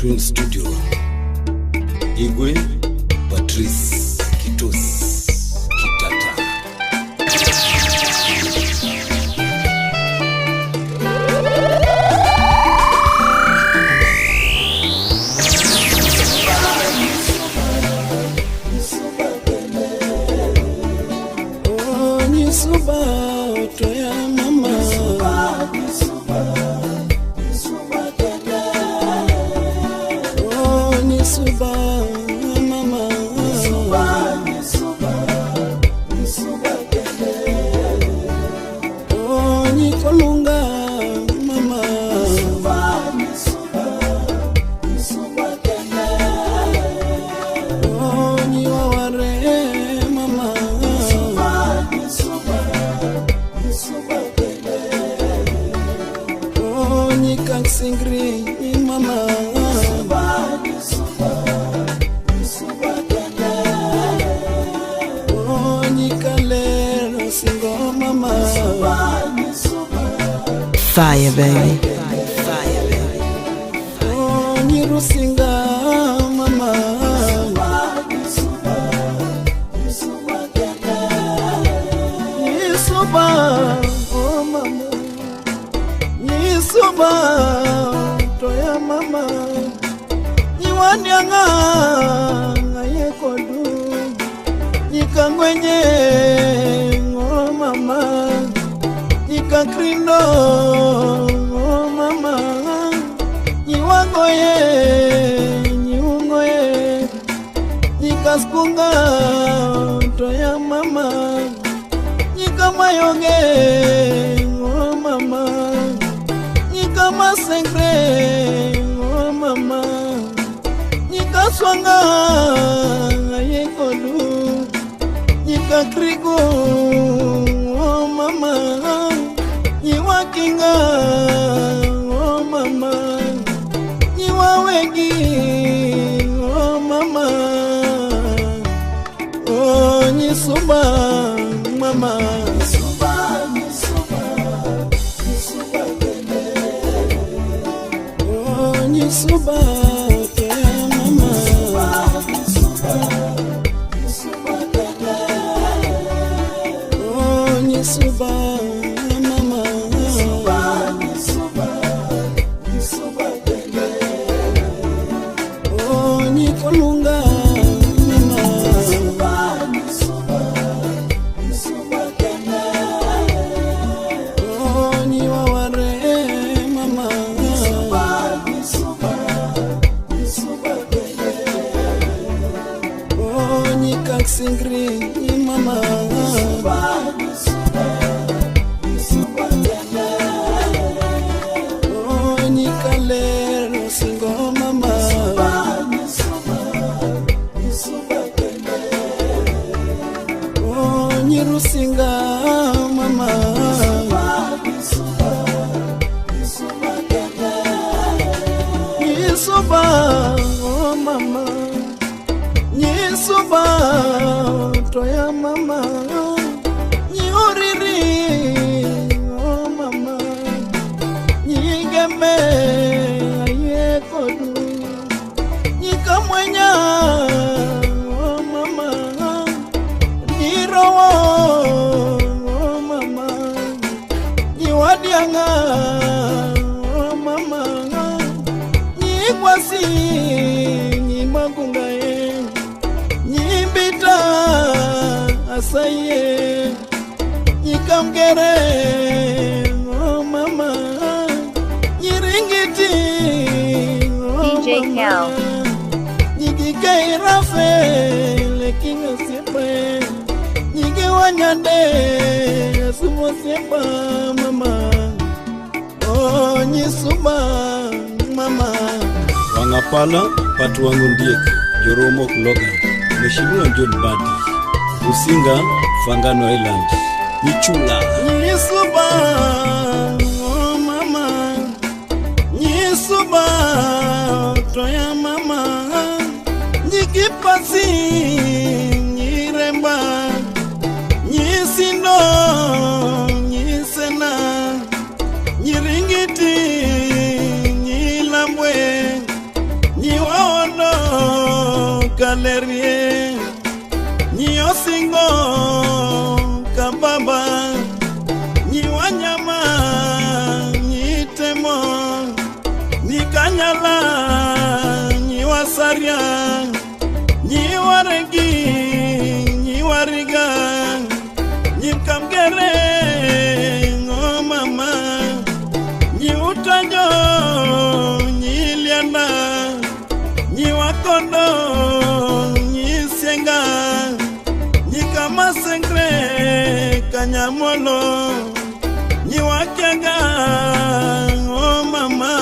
Twin Studio. Igwe Patrice Kitos Kitata. Oh, Nisuba, Toya Mama. Nisuba, mama. Oh, Nikolunga, mama. Oh, Niwaware, mama. Oh, Nikaksingri, mama. Fire, baby. Oh, Nirusinga, mama. Nisuba, oh mama. Nisuba, Toya mama. Niwanyanga, ngayekodu. Nikangwenye, oh mama. Nikakrindo, oh mama. Niwangoye, niungoye. Nikaskunga, Toya mama. Nikamayonge, oh mama. Nikamasengre, oh mama. Nikaswanga, ayekolu. Nikakrigo, oh mama. Niwakinga, oh mama. Niwawegi, oh mama. Oh, Nisuba, mama. Oh, Nisuba, Toya mama. Oh, Nisuba, mama. Oh, Nikolunga, mama. Oh, Niwaware, mama. Oh, Nikaksingri, mama. Oh, Nikalero singo, mama. Oh, Nirusinga, mama. Nisuba, oh mama. Nisuba, Toya mama. Nioriri, oh mama. Nigeme, ayekodu. Nikamwenya, oh mama. Nirowo, oh mama. Niwadianga, oh mama. Nikwasi, nimagungaye. Nibita, asaye. Nikamgere, oh mama. Niringiti, oh DJ Cal. Nigike Rafe, lekinga sepa. Nige wanyande, asumo sepa, mama. Oh, Nisuba, mama. Wangapala Patu wangu Ndiek, Joromo Logan, Mheshimiwa John Badi, Usinga Fangano Island, Nichula. Nisuba, oh mama. Nisuba, Toya mama. Nikipasi, niremba. Nisindo, nisena. Niringiti, nilambwe. Valerie Nyi Osingo Kababa Nyi Wanyama Nyi Temo Nyi Kanyala Nyi Wasaria Nyi Waregi Nyi Wariga Nyi Kamgere Oh mama Nyi Utajo Nyi Liana Nyi Wakondo Nyi Senga Nyi Kamasengre Kanyamolo Nyi Wakiaga Oh mama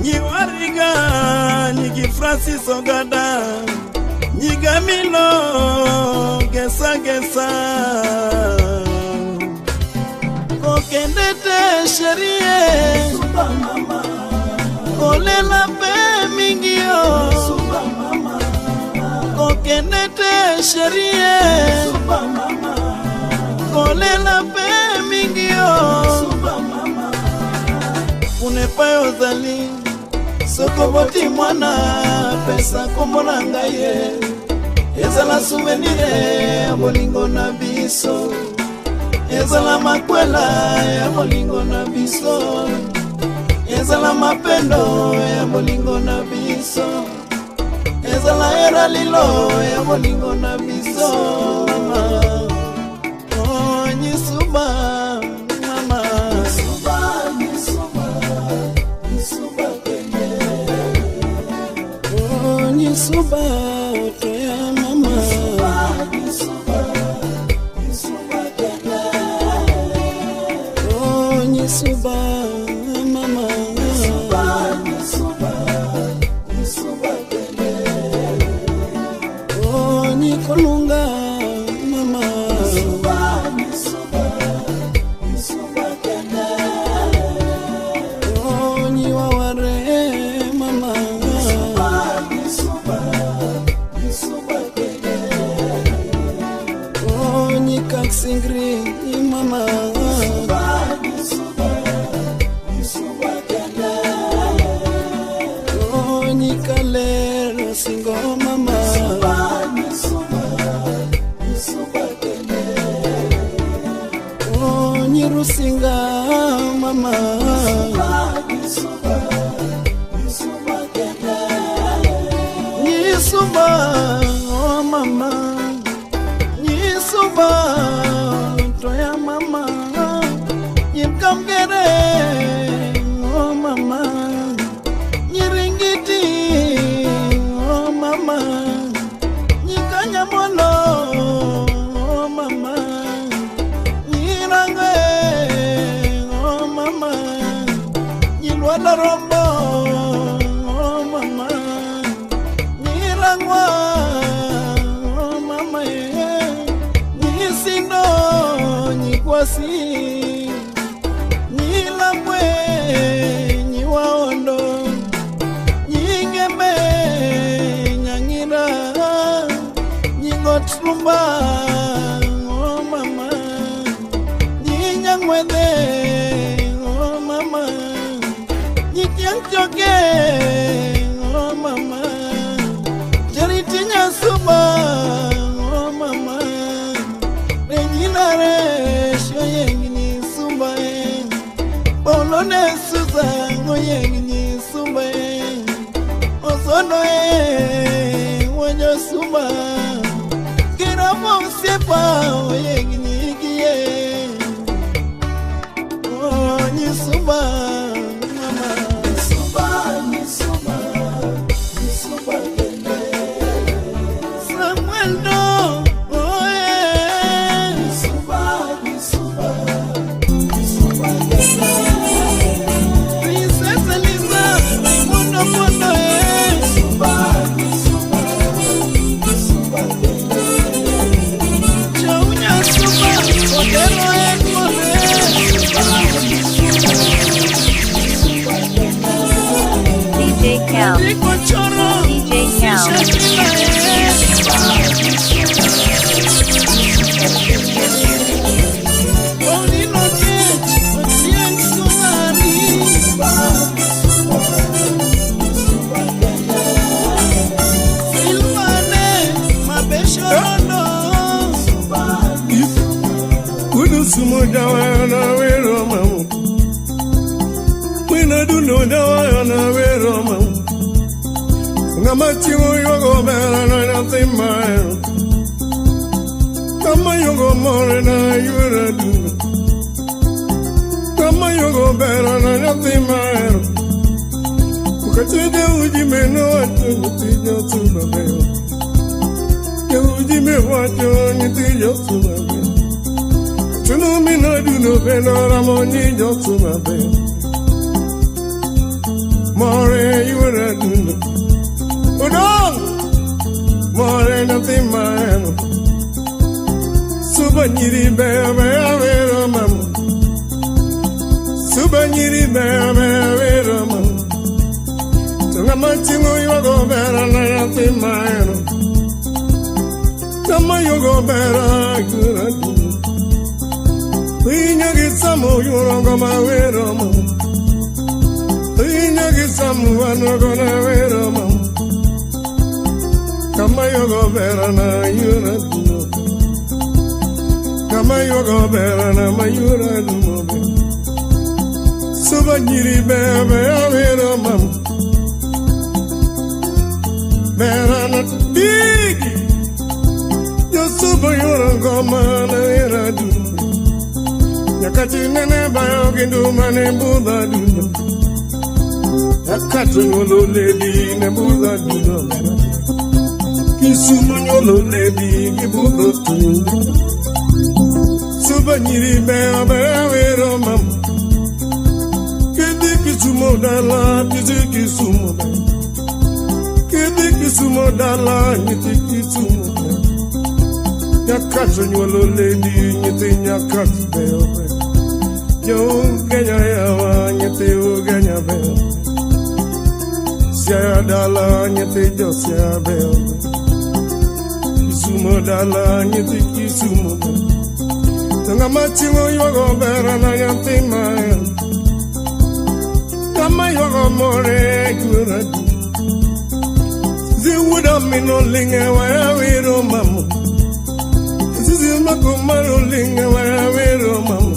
Nyi Wariga Nyi Francis Ogada Nyi Gamilo Gesa Gesa Kokendete sherie Suba mama Kolela pe mingio Suba mama Kokendete sherie Suba mama Kolela pe mingio Suba mama Unepayo zali Sokoboti mwana Pesa komolanga ye Ezala souvenire Bolingo na biso Ezala makwela ya bolingo na biso Ezala mapendo ya bolingo na biso Ezala era lilo ya bolingo na biso mama Oh Nyisuba mama Nyisuba kende Oh Nyisuba toya mama Nyisuba kende Oh Nyisuba mama Nyisuba kende Oh Nikolunga mama Nyisuba kende Oh Niwaware mama Nyisuba kende Oh Nikaksingri mama Nyisuba kende Oh Nikalero singo mama Nyisuba kende Oh Nyirusinga mama Nyisuba kende Nyisuba oh mama Nyisuba toya mama Nyimkamgere oh mama Nyiringiti oh mama Nyikanyamolo oh mama Nyirangwe oh mama Nyilwala rombo oh mama Nyirangwa oh mama Nyisindo nyikwasi Nyilambwe nyiwaondo Nyingembe nyangira Nyingotrumba oh mama Nyinyangwede oh mama Nyikiangchoke oh mama Jaritinya suba oh mama Reginare shoyengini suba Paulone suza ngoyengini suba Osono wanyo suba Kiramo sepa oyengini kiye Oh Nyisuba mama Nyisuba kende Samuel no oh yeah Nyisuba kende Princess Eliza Mono Nyisuba kende Chaunya mina duno dawa na veroma ngamati yogo bera na nothing mine kama yogo more na yura duno kama yogo bera na nothing mine ukatide uji meno atu nitijo tubabeo ya uji mewacho nitijo tubabeo tuno mina duno beno ramoni jo tubabeo more yura duno udong more nothing mine suba nyiri bebe avero mama suba nyiri bebe avero mama tunga machingo yogo bera na nothing mine kama yogo bera yura duno inyagi samu yurongo mawero mama inyagi samu wanogo na wero mama kama yogo bera na yura duno kama yogo bera na mayura duno suba nyiri bebe avero mama bera na digi yo suba yurongo mana wera duno yakati nene bayo gindu mane buda duno yakati ngolo lady ne buda duno Kisumanyolo lady gibudo tu Subanyiri bea bea wero mam Kedi kisumo dala kisi kisumo Kedi kisumo dala niti kisumo Nyakatu nyolo lady niti nyakatu bea bea Yo Kenya yawa niti ugenya bea Siya dala niti jo siya bea Kisumo dala nyeti kisumo Tanga machingo yogo bera na nyati maya Kama yogo more yura du Ziwuda mino linge waya wiro mamu Zizi makumaro linge waya wiro mamu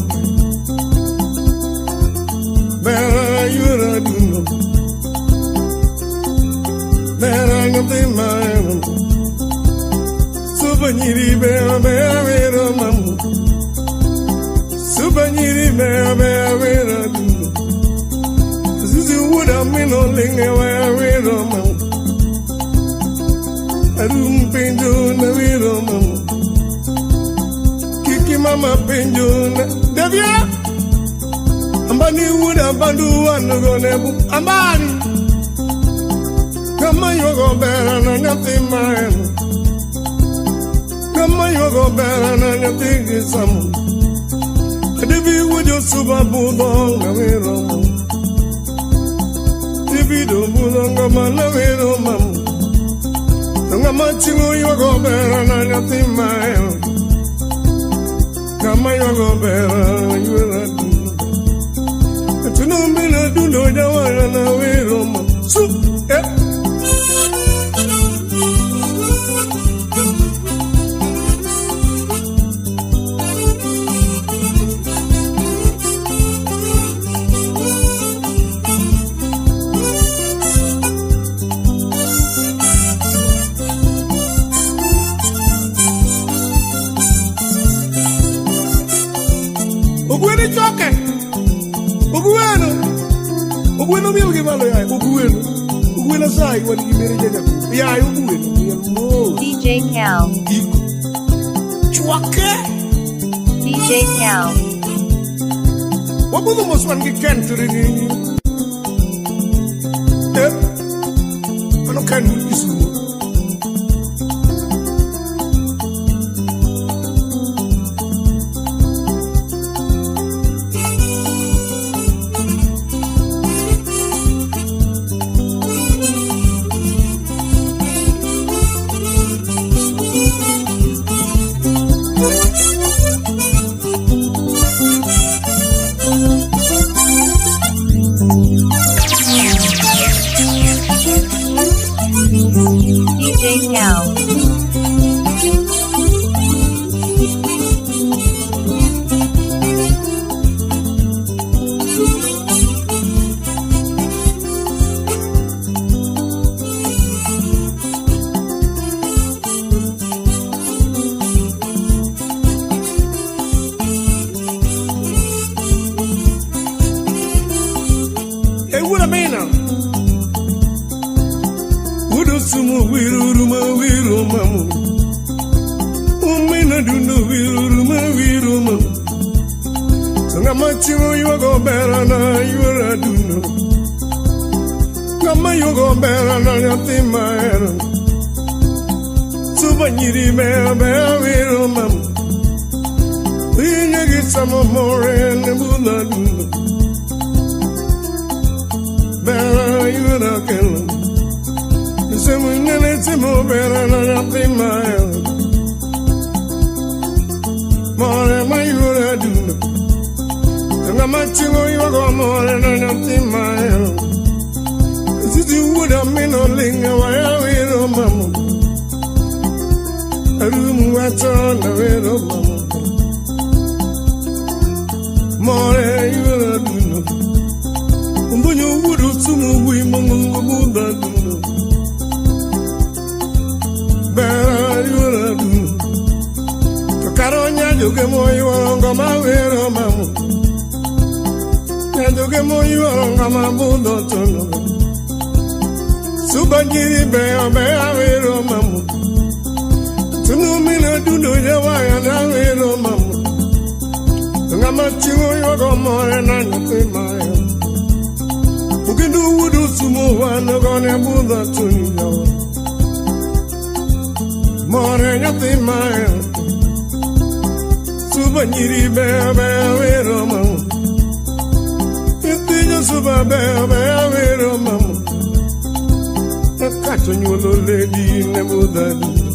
Bera yura du no Bera nyati maya Subanyiri bea bea wero mamu Subanyiri bea bea wero duno Zizi wuda mino linge wea wero mamu Arum penjo na wero mamu Kiki mama penjo na Devya Ambani wuda bandu wanu gonebu Ambani Kama yogo bera na nyati maenu Kama yogo bera na nyati samu Devi wujo suba budo na wero mamu Devi do budo ngama na wero mamu Nga machingo yogo bera na nyati mayo Kama yogo bera yura duno Tuno mbina duno jawara na wero mamu Sup, Ogweno choke Ogweno miel gimalo ya Ogweno sai wani gimere jaga ya ogweno DJ Cal. Choke DJ Cal. Wabudu moswan ki kentri ni Ano kan isu Uramina Udusumu wiruruma wirumamu Umina dunu wiruruma wirumamu Ngamachimu yugo bera na yura dunu Ngama yugo bera na yatima era Suba nyiri mea bea wirumamu Inyagi samo more nebuna dunu Bera yura kelu Semu nyele timo bera na yatima era More ma yura dunu Ngamachimu yugo more na yatima era Sisi wuda mino linga waya wirumamu Arumu wato na wirumamu More yura dunu Mbunyo wudu tumu wi mungu buda dunu Bera yura dunu Kakaro nyajuge moyi waronga mawiro mamu Nyajuge moyi waronga mabudo tono Suba njiri bea bea wiro mamu Tunu mina dunu yawaya na wiro mamu Ngamachimu yogo more na nyatimaya Ukindu wudu sumu wana gone buda tuni yawa More nyatimaya Suba njiri bea bea wiro mamu Itijo suba bea bea wiro mamu Kacho nyolo lady ne buda dunu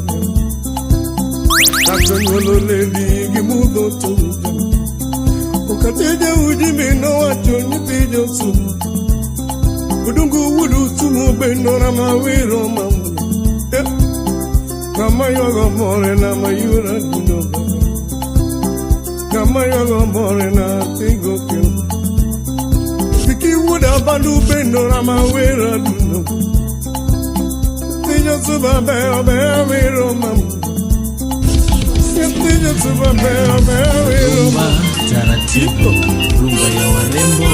Kacho nyolo lady gimudo tuni Ukateja ujimino wacho nyitijo sumu Udungu wudu sumu beno na mawiro mamu Kama yogo more na mayura dino Kama yogo more na tigo kilo Siki wuda bandu beno na mawira dino Tijo suba beo beo wiro mamu Tijo suba beo beo wiro mamu Taratibu, rumba ya warembo,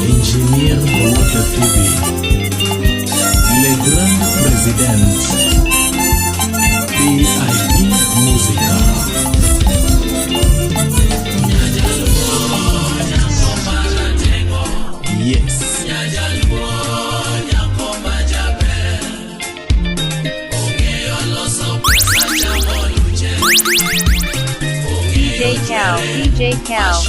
Engineer Water Phoebe, Le Grand President, PIP Musica. Yes. DJ Cal.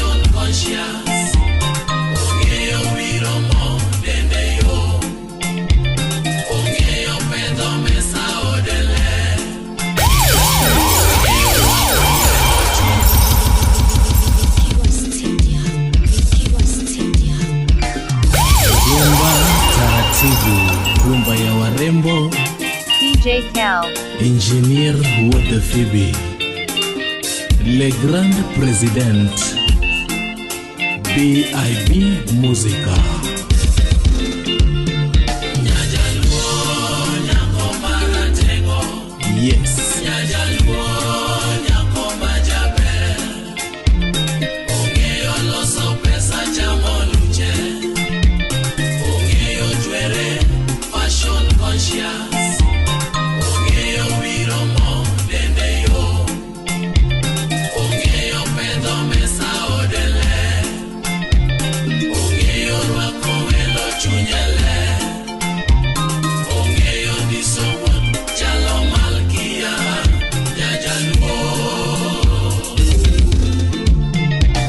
Rumba ya warembo, DJ Cal. Engineer Water Phoebe, Le Grand President, PIP Musica. Yes.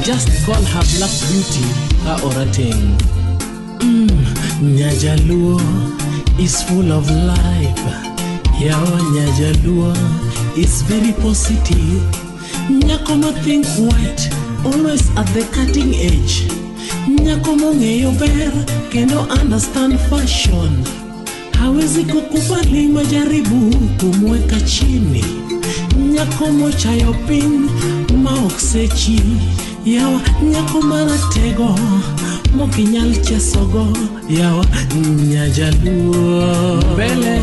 Just call her black beauty, her orating. Nyajaluo is full of life. Yawa Nyajaluo is very positive. Nyakoma think white, always at the cutting edge. Nyakoma ngeyo ber, kendo understand fashion. Hawezi kukubali majaribu kumweka chini. Nyakoma chayo pin, maoksechi. Yawa nyakoma ratego, mokinyal chesogo. Yawa Nyajaluo mbele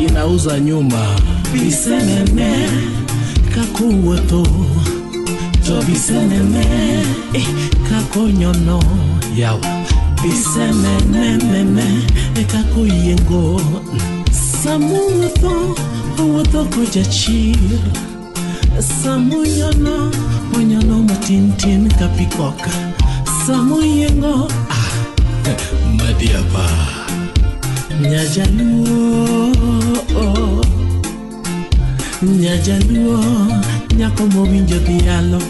inauza nyuma. Bisenene kakuweto, to bisenene kakonyono. Yawa Bisenenene ekakuyengo Samuotho Owotho kojachir Samuyono Onyono matintin kapikoka Samuyengo Madiaba Nyajaluo Nyajaluo Nyako mowinjo dhialo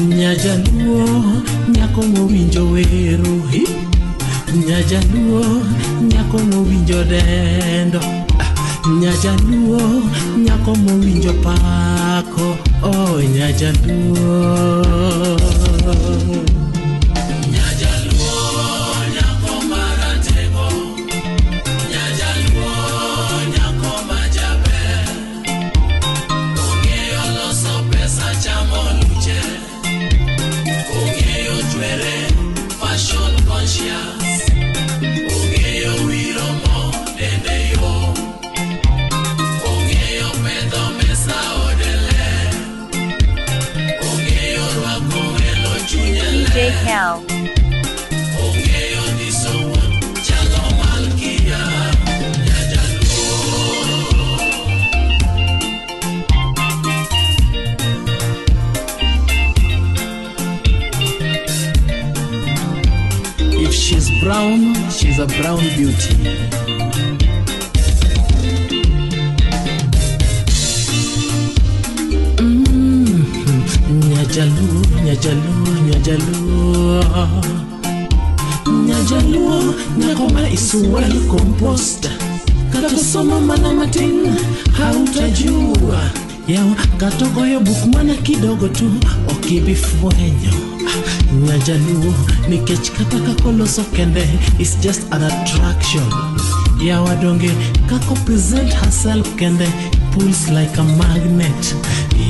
Nyajaluo Nyako mowinjo wero Nyajaluo Nyako mowinjo dendo Nyajaluo Nyako mowinjo pako Oh Nyajaluo DJ Cal. If she's brown, she's a brown beauty. Nyajaluo Nyakoma is well composed Katasoma mana matin hautajua Yawa katogoyo bukmana kidogo tu Okibifuenyo Nyajaluo nikech kataka koloso kende It's just an attraction Yawa donge kako present herself kende Pulls like a magnet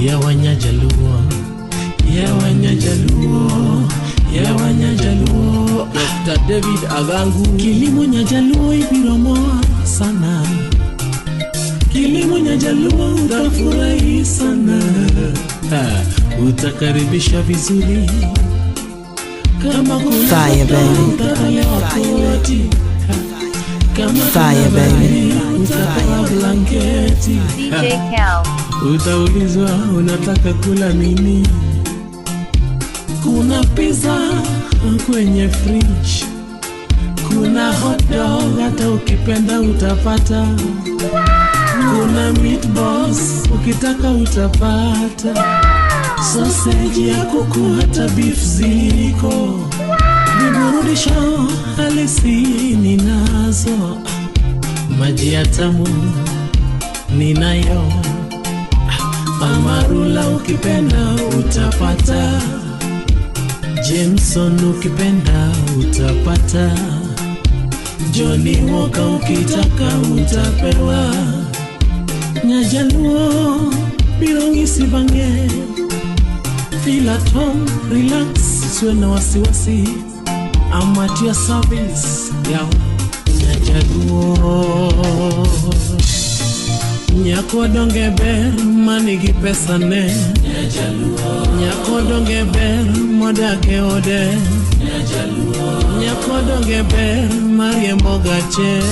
Yawa Nyajaluo Yawa Nyajaluo Yawa Nyajaluo Dr. David Agangu Kilimo Nyajaluo ibiromo sana Kilimo Nyajaluo utafurahi sana Utakaribisha vizuri Kama Fire baby Fire baby DJ Cal. Utaulizwa unataka kula nini Kuna pizza kwenye fridge Kuna hot dog hata ukipenda utapata Kuna meatballs ukitaka utapata Sausage ya kuku hata beef ziko Viburudisho halisi ninazo Maji ya tamu ninayo Amarula ukipenda utapata Jameson ukipenda utapata Johnny Walker ukitaka utapewa Nyajaluo Birongisi bange Feel at home, relax, siwe na wasiwasi I'm at your service Yao Nyajaluo Nyako donge ber manigi pesa ne Nyako donge ber modake ode Nyako donge ber mariembo gache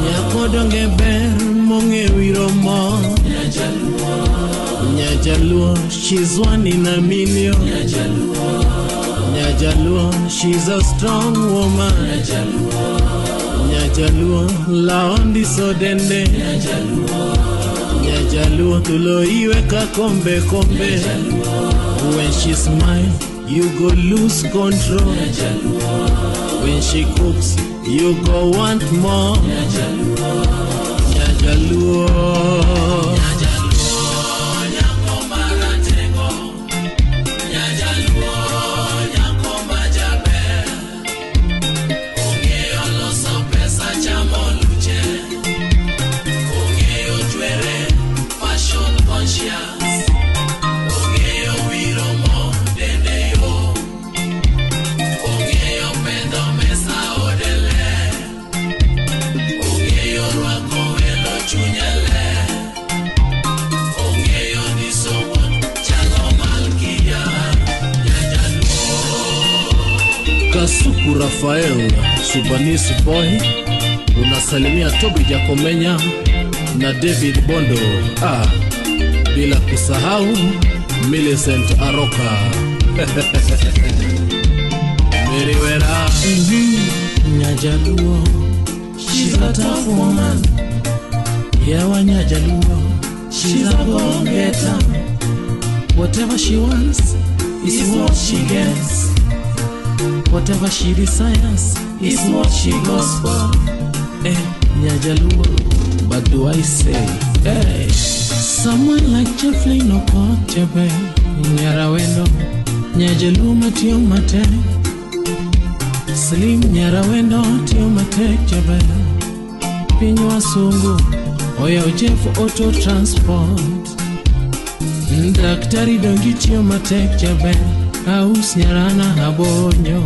Nyako donge ber monge wiromo Nyajaluo, she's one in a million Nyajaluo, she's a strong woman Nyajaluo, laondi so dende Nyajaluo, tulo iweka kombe kombe When she smile, you go lose control When she cooks, you go want more Nyajaluo Kasuku Rafael Subanis Boy, unasalimia Toby Jakomenya na David Bondo, bila kusahau Millicent Aroka. Meriwera Nyajaluo, she's a tough woman. Yawa Nyajaluo, she's a go-getter. Whatever she wants is what she gets. Whatever she desires is what she goes for. Nyajaluo, but do I say, hey, someone like Jeffrey Nokotebe, Nyarawendo, Nyajaluo matio mate, Slim Nyarawendo tio mate jebe, Pinywa sungu, oya Jeff Auto Transport, Daktari dongi tio mate jebe, Aus Nyarana habonyo,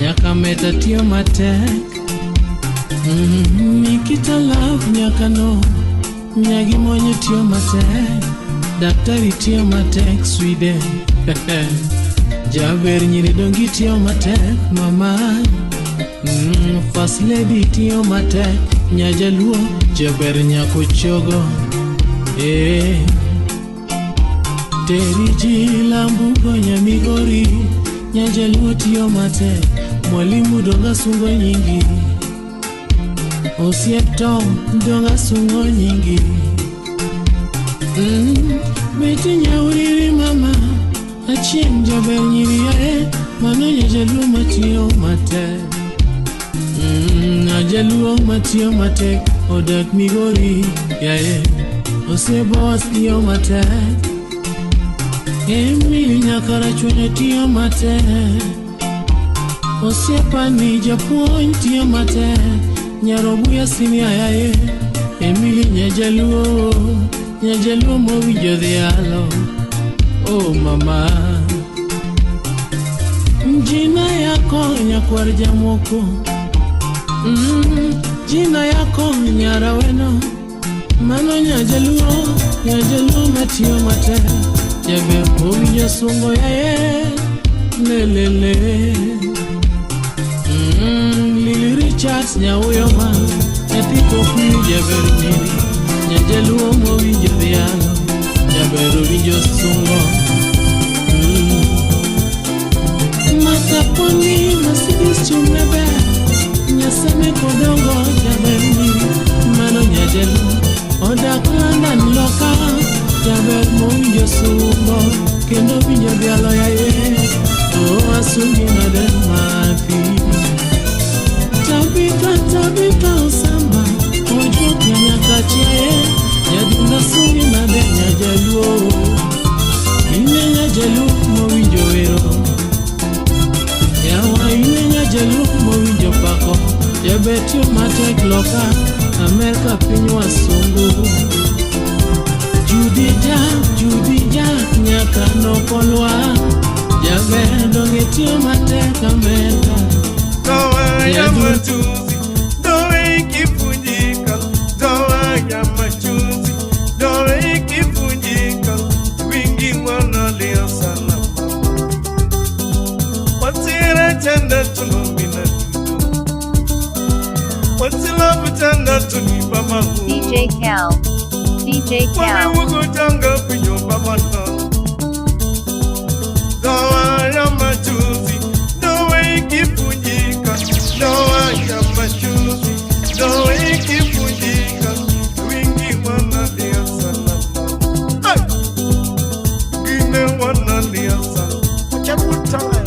Nyaka meta tio mate. Mikita love nyakano, Nyagi monye tio matek, Daktari tio matek Sweden. Jaber nyiri dongi tio matek mama. First lady tio matek, Nyajaluo Jaber nyako chogo. Teri jilambugo nyamigori, Nyajaluo tio matek, Mwalimu donga sungo nyingi. Osiep Tom donga sungo nyingi. Beti nyauriri mama, achiem jaber nyiri yae, mano Nyajaluo matio mate. Nyajaluo matio mate, odak migori yae, osiep boss tio mate. Emili nyakara chwene tio mate, osiepa ni japuonj tio mate. Nyarobuya sini ayaye, Emili Nyajaluo, Nyajaluo mowinjo dhialo. Oh mama, jina yako nyakwar jamoko, jina yako Nyaraweno, mano Nyajaluo, Nyajaluo matio mate, Jaber mowinjo sungo yaye, lelele. Lily Richards nyawuyo ma, Nyatiko kuyu jaber nyiri, Nyajaluo mowinjo dhialo, Jaber owinjo sungo. Makaponi Mercedes chumne ber, Nyaseme kodongo jaber nyiri, mano Nyajaluo, odak London loka, Jaber mowinjo sungo, kendo winjo dhialo yaye, asungi nade mathi. Tabita osamba, ojo kenya kachiaye, Nyadunda sungi nade Nyajaluo, ine Nyajaluo mowinjo wero. Yawa ine Nyajaluo mowinjo pako, Jabetio matek loka, Amerika pinywa sungu. Judy Jack nyaka nokolwa, Jaber dongetio matek Amerika. Dawa ya majuzi, dawa ikifunjika, dawa ya majuzi, dawa ikifunjika, wingi wanalia sana. Watira chanda tulumina tudu, watila mchanda tunipa mahu. DJ Cal. Wame wugo janga pinyo babana. Dawa ya majuzi, dawa ikifunjika, dawa ya majuzi, dawa ikifunjika, wingi wanalia sana. Gine wanalia sana. Chakutaya,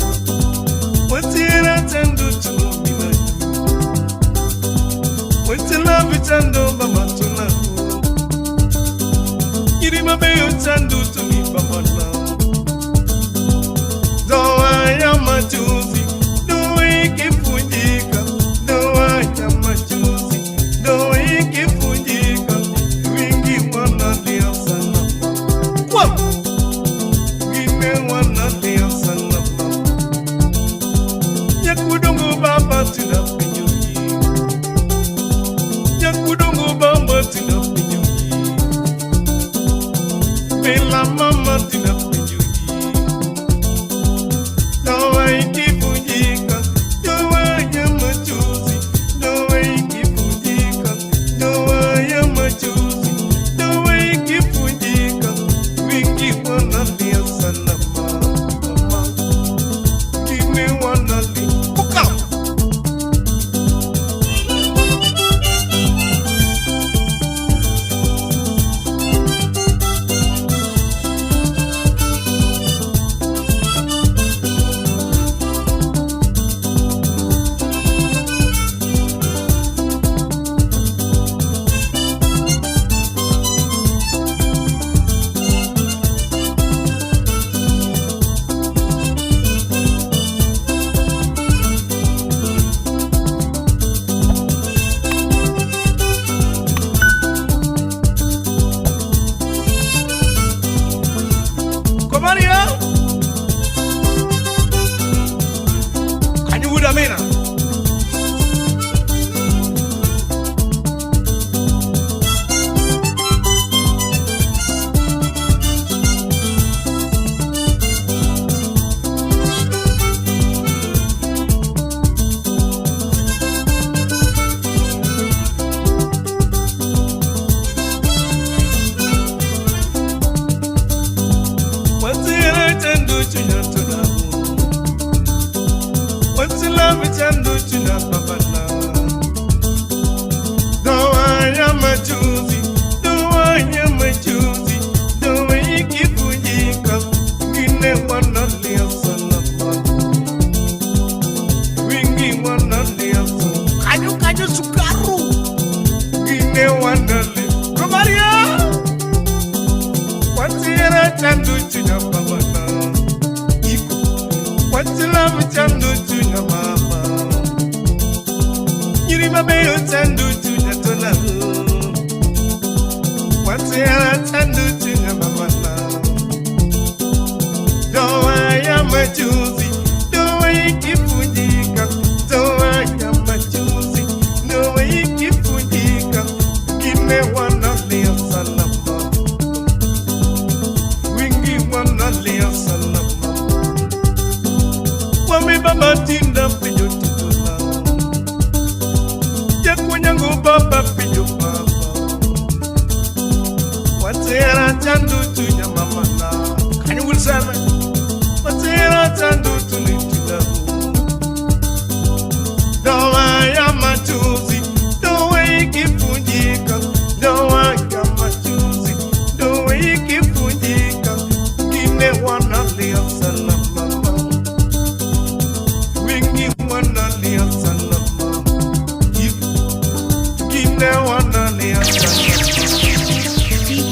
watira tendo tulumina yu, watila vichando mama tunahu. Kiri mabeyo tando tunipa mana. Dawa ya majuzi, dawa ikifunjika, dawa ya majuzi, dawa ikifunjika, wingi wanalia sana. Kwa gine wanalia sana. Nyakudongo baba tunapinyuji, Nyakudongo baba tunapinyuji, Bela mama tunapinyuji. Dawa ikifunjika, Amina.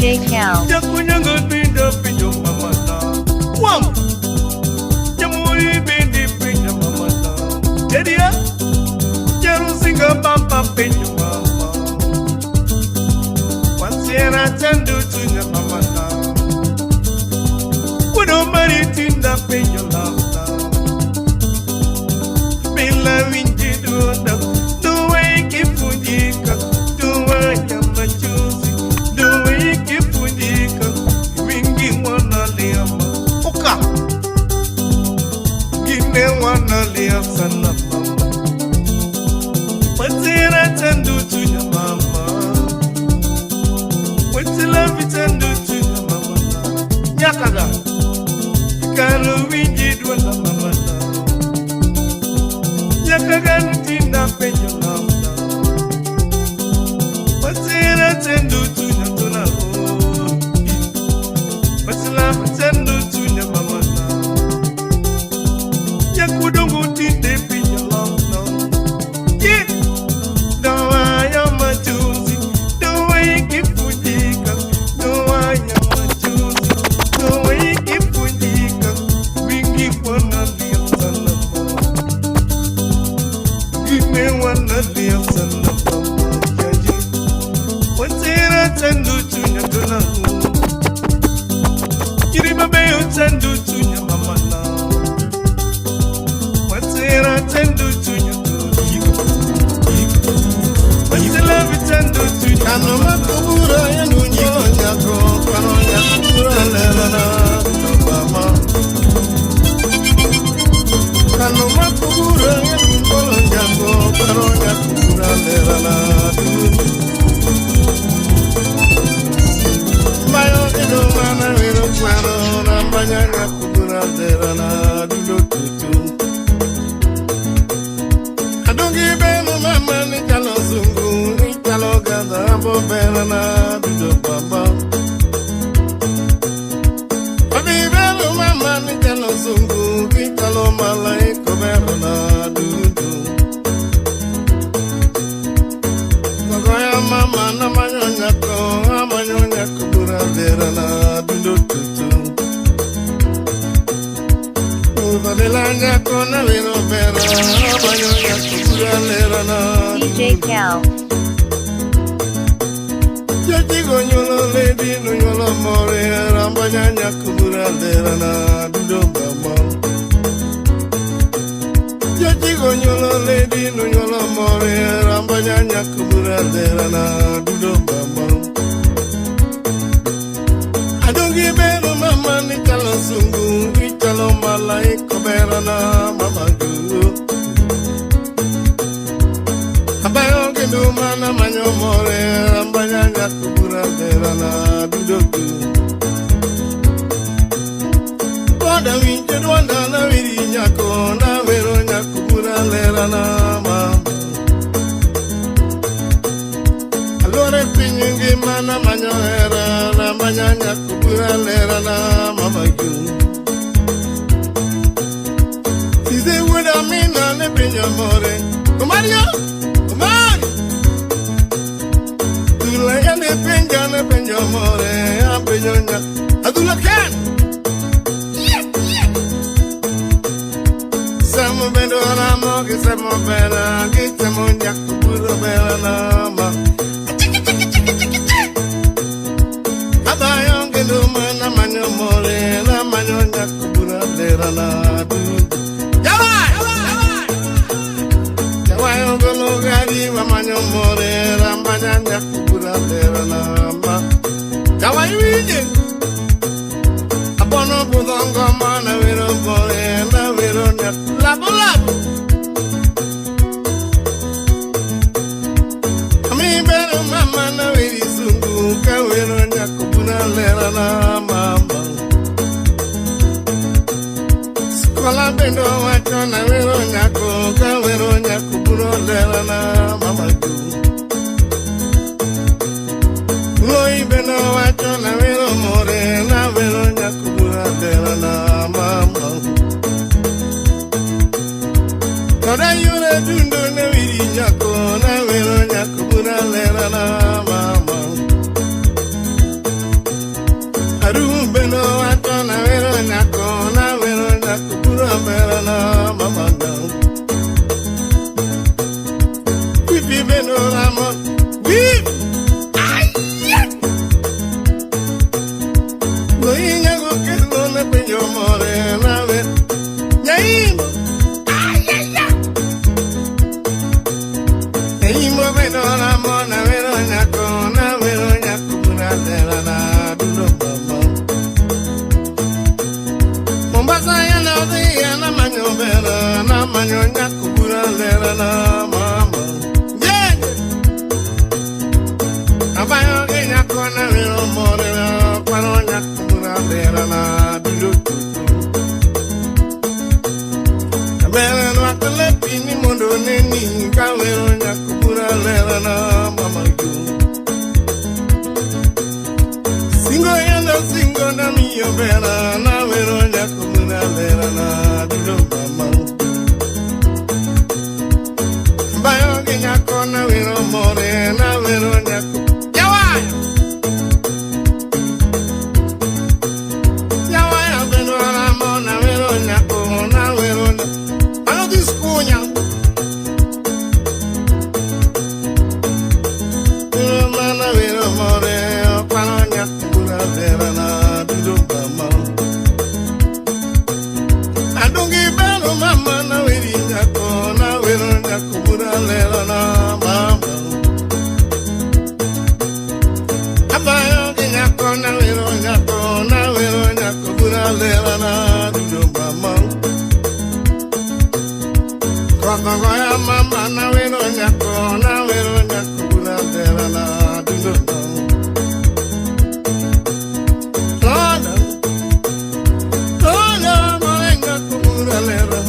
DJ Cal. DJ Cal. Yo Digo nyolo lady no nyolo more rambanya nyakubura dera na dudo bamba. Adongi bero mama ni kala sungu italo malai kobera na mama guru. Abayo kendo mana manyo more rambanya nyakubura dera na dudo guru. Wanda winje wanda na wiri nyako na wero nyakubura lera na mama. Alore pinyingi mana manyo era na manya nyakubura lera na mama yu. Size wuda mina ne pinya more. Kumario, kumari. Tula ya ne pinya more ya pinya nya. Adula ken. Samo bendo na mo ki samo bela ki samo nyakubura bela na ma. Abayong kendo mana manyo more na manyo nyakubura lera na du. Jawai, jawai ongolo gari wa manyo more na manyo nyakubura lera na ma. Jawai wije. Abono budongo mana wero more na wero nyak. Labo labo. Ami bero mama na wiri sungu ka wero nyakubura lera na mama. Skola bendo wacho na wero nyako ka wero nyakubura lera na mama gu. Loi bendo wacho na wero more na wero nyakubura lera na mama. Kada yure dundo na wiri nyako na wero nyakubura lera na mama. Aru beno wato na wero nyako na wero nyakubura lera na mama. Pipi beno ramo, bip, ay, loi nyago kendo na penyo more na wero nyaimo. Imo beno na mo na wero nyako na wero nyakubura lera na dudo bamba. Mombasa ya na dia na manyo bela na manyo nyakubura lera na mama. Yeah. Abayo ke nyako na wero more na kwano nyakubura lera na dudo. Bela no akole pini mondo neni ka wero nyakubura lera na mama yu. Singo na miyo bela na wero nyakubura lera na dudo mama. Bayo ke nyako na wero more na wero nyakubura. Yawai! Yawai beno na mo na wero nyako na wero nyakubura. Discunya mana vero more kwano nyakubura lera na dudo mama. Adongi belo mama na wiri nyako na wero nyakubura lera na mama. Abayo nyako na wero nyakubura lera na dudo mama. Kwakwakwaya mama na wero nyako nyakubura lera na dudo mama. Toda mama nyakubura lera.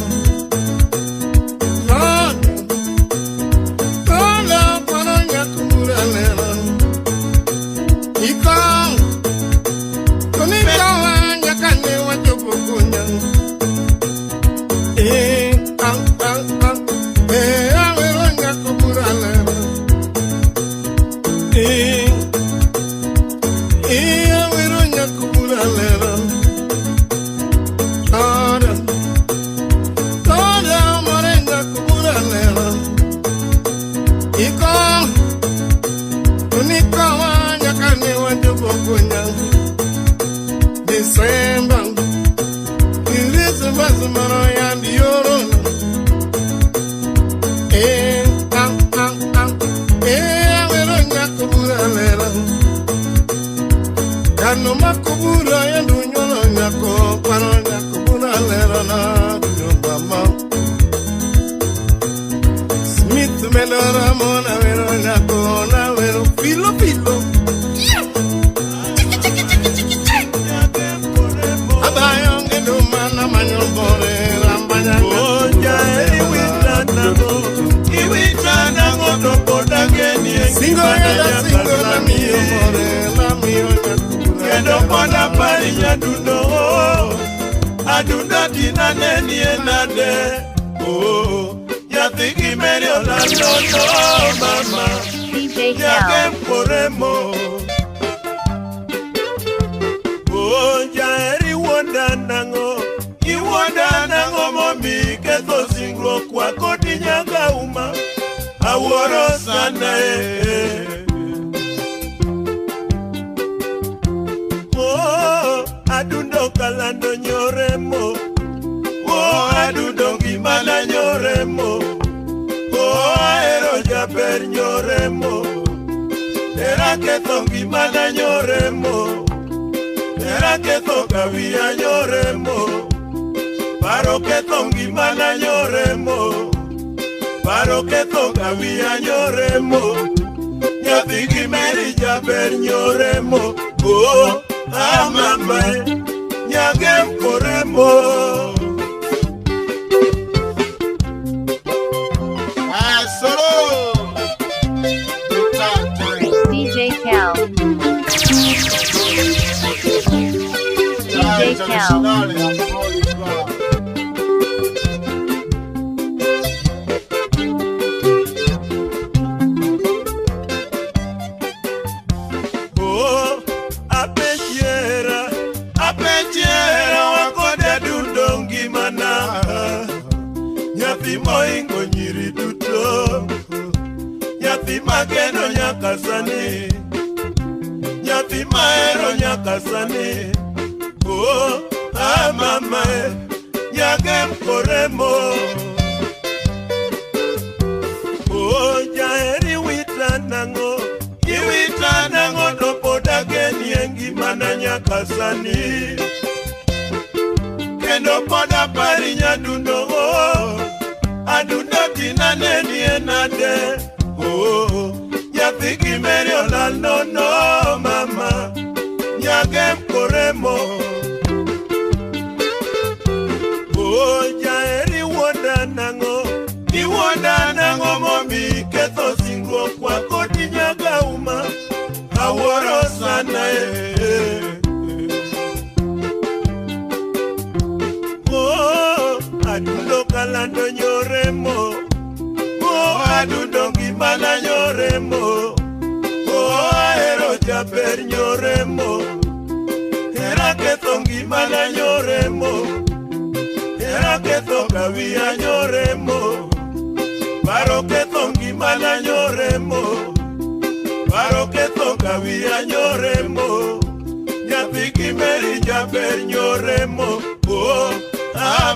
Toda kwano nyakubura lera. Ikong kunikawa nyakane wajokukunya. December, it is a Awero nyakubura lera Kano makubura yandu nyolo nyako Paro nyakubura lera na nyobama Smith melora mona wero nyako na wero filo filo Abayonge dumana manyobore rambanya Oja iwitanango Iwitanango topodageni Singo ya singo na miyo more na miyo nyakubura Kendo poda pari nyadundo Adundo tinaneni enade Yathigi meri olando mama DJ Yake Cal. mporemo Oja eri wonda nango Iwonda nango momi Ketho singlo kwa kodi nyaga uma Aworo sana Adundo kalando nyoremo Adundo gimana nyoremo Aero jaber nyoremo Era ketho gimana nyoremo Era ketho kawia nyoremo Paro ketho gimana nyoremo Paro ketho kawia nyoremo Nyathi gimeri jaber nyoremo Mama Nyagem koremo DJ Cal. DJ Cal. Apetiera wakode dundongi mana Nyathi moingo nyiri duto Nyathi mageno nyakasani Nyathi maero nyakasani Mama Nyagem koremo Jaeri witanango Iwitanango no podageni engi mana nyakasani Kendo poda pari nyadundo Adundo tinaneni enade Yathigi meri olando no mama Nyagem koremo Jaeri wonda nango Iwonda nango momi Ketho singlo kwa kodi nyaga uma Aworo sana Adundo kalando nyoremo Adundo gimana nyoremo Aero jaber nyoremo Era ketho gimana nyoremo Era ketho kawia nyoremo Paro ketho gimana nyoremo Paro ketho kawia nyoremo Nyathi gimeri jaber nyoremo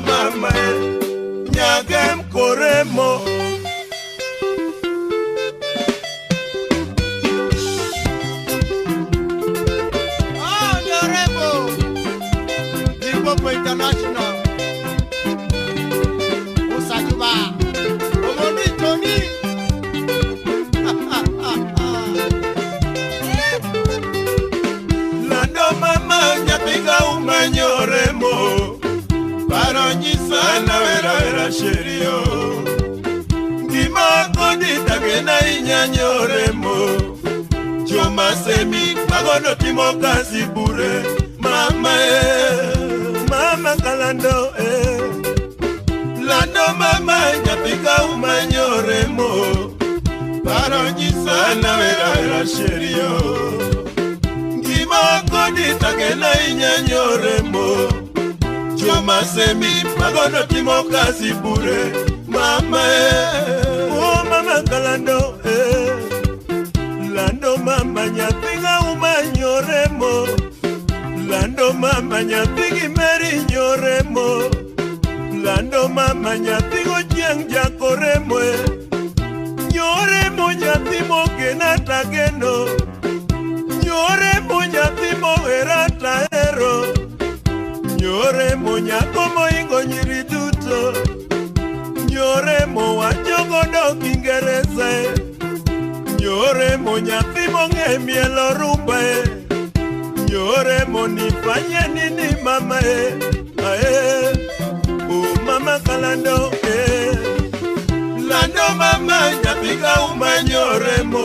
Mama Nyagem koremo Nyoremo Limpopo International Usajuba Omoni Tony Lando mama nyapiga umanyoremo Paro nyisana vera sherio Ngima kodi tagena inyanyoremo Choma semi magono timo kasi bure Mama Mama kalando Lando mama nyapiga umanyoremo Paro nyisana vera sherio Ngima kodi tagena inyanyoremo Choma semi magono timo kasi bure Mama Mama kalando Lando mama nyathiga umanyoremo Lando mama nyathigi meri nyoremo Lando mama nyathigo jieng jakoremo dok Ingereza nyore mo nyathi mong'e mielo rumba nyore mo nifanye nini mama ae o mama kalando lando mama nyapiga umanyore mo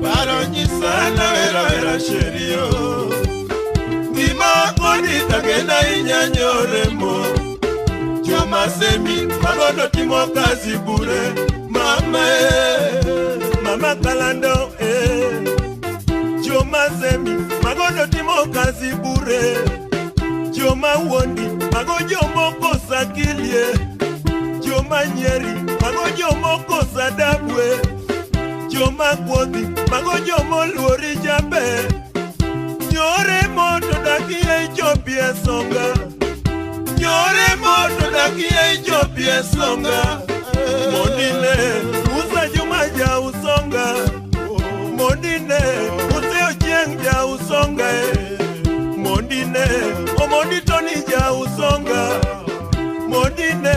paro nyisana vera sherio Nima koni takena inyanyore mo Joma semi magodo timo kazi bure Mama Mama kalando Joma semi magodo timo kazi bure Joma wondi magojo moko sakilie Joma nyeri magojo moko sadabwe Joma kwodi magojo moluori jabe Nyore moto dakie Ethiopia songa Nyore moto dakie Ethiopia songa Mondine usa jumaja usonga Mondine use ochieng ja usonga Mondine omondi toni ja usonga Mondine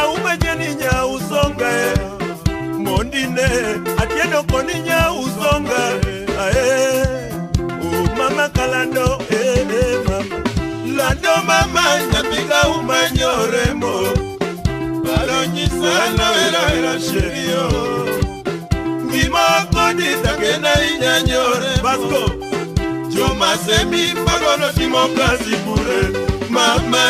aume jeni ja usonga Mondine atieno koni ja usonga Mama kalando mama Lando mama nyapiga umanyore mo Palo nyisana vera sherio Ngima kodi takena inyanyore Basko Joma semi magono timo kazi bure Mama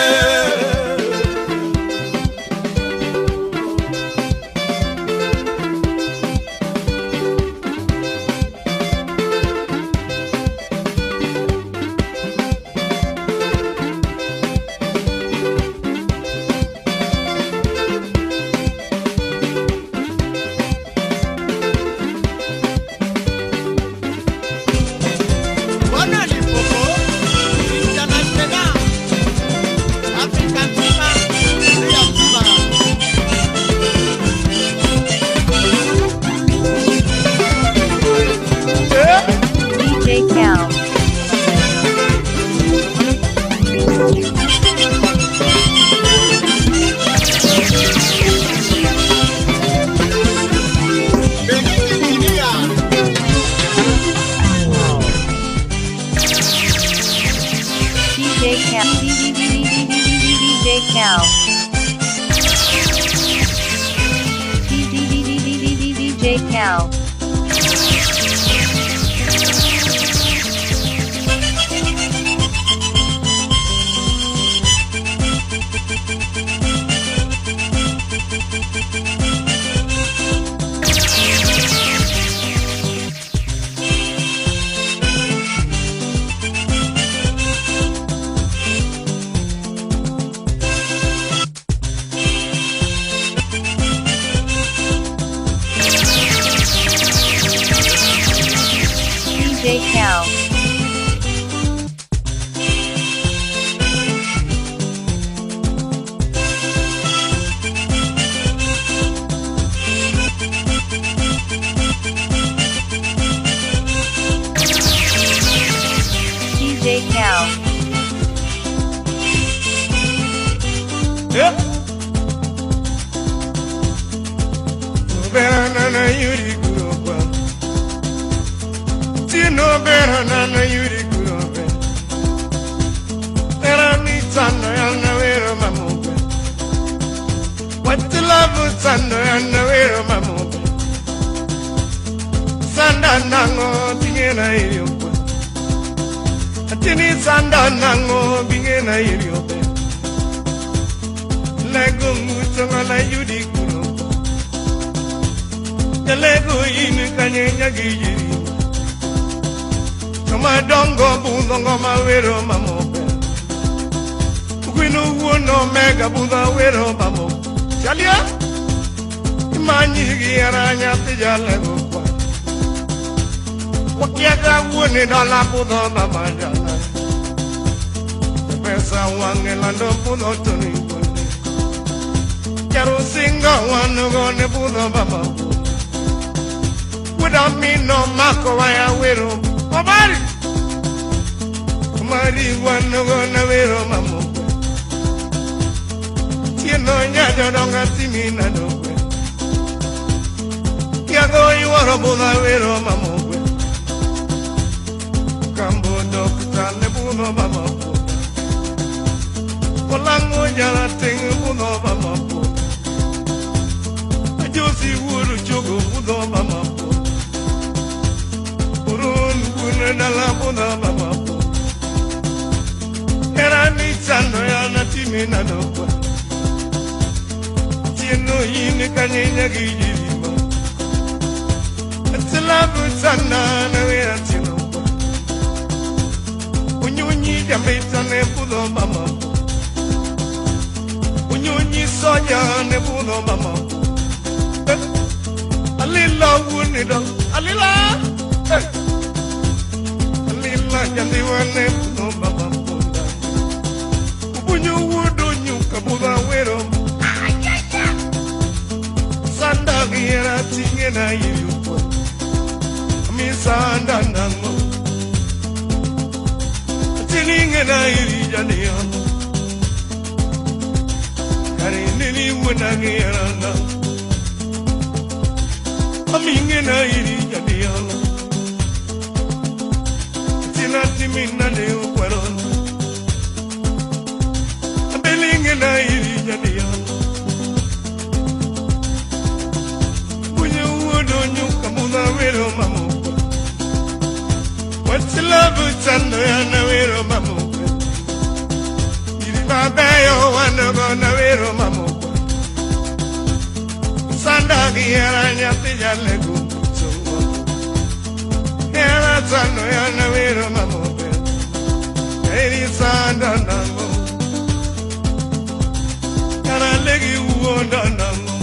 yuoro buna wero mamogwe kambo dokta ne buno mamogwe Polango jara tengu buno mamogwe Ajosi wuru chogo buno mamogwe Urun buna dala buno mamogwe Era ni chano ya na timi na dokwa Tieno yini kanyenya gijirima Tilabu sana na wera tino Unyunyi jambita ne budo mama Unyunyi soja ne budo mama Alila wunido Alila Alila jandiwa ne budo mama Ubunyu wudu nyuka buda wero Sanda gira tinge na yiru Misanda nango Tininge na irija niyano Kare nini wuna ngirana Aminge na irija niyano Tina timina ne ukwarono Abelinge na irija niyano Bunye uwodo nyuka muna wero mamo What's the love with Sando and Navero Mamu? Iriba Bayo and Navero Mamu. Sanda Giera Yapija Legu. Era Sando and Navero Mamu. Eri Sanda Nango. Cara Legi Wunda Nango.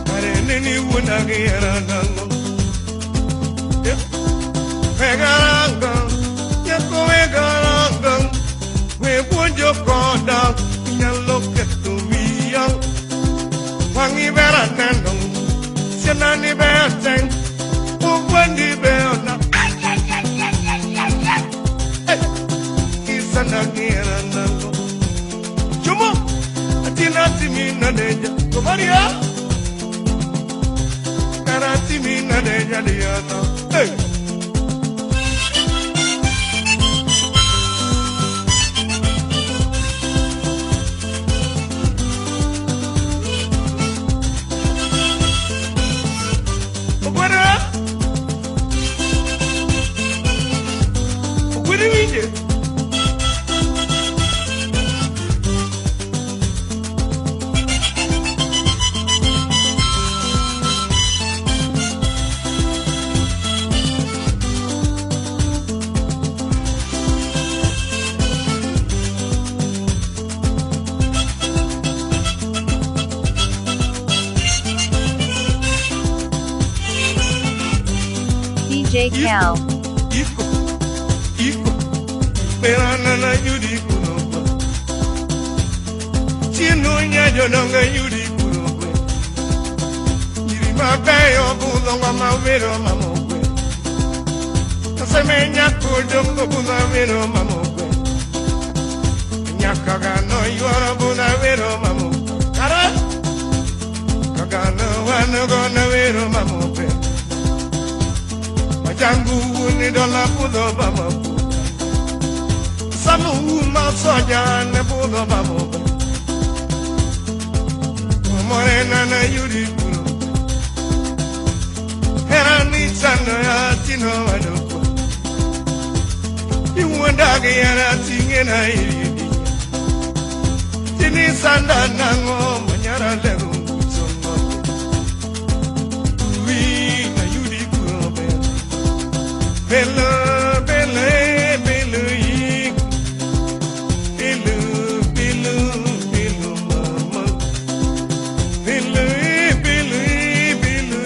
Care Nini Wunda Giera Nango. Vegaranga, yako vegaranga, we put your corda, you look at the wheel. Wangi veranando, Senani Bertang, Wendy Berna. It's an agirana. Chumo, Atinatimina Deja, Comaria Caratimina Deja Diana. Hey! DJ Cal. Iko, perana na yudi kunoba. Chino nyajo nonga yudi kunoba. Yiri mabeyo bulo mama vero mamogwe. Kaseme nyako jongo buna vero mamogwe. Nyaka gano yuara buna vero mamogwe. Kara? Kagano wano gona vero mamogwe. Jangu ni dola pudo bamo Samu masoja ne pudo bamo Morena na yuri pudo Hera ni chano ya tino wadoko Iwandage ya tinge na iridi Tini sanda nango manyara lego mkusongo Ui na yuri pudo Bella, bella, bella, bella, bella, bella, mama. Bella, bella, bella,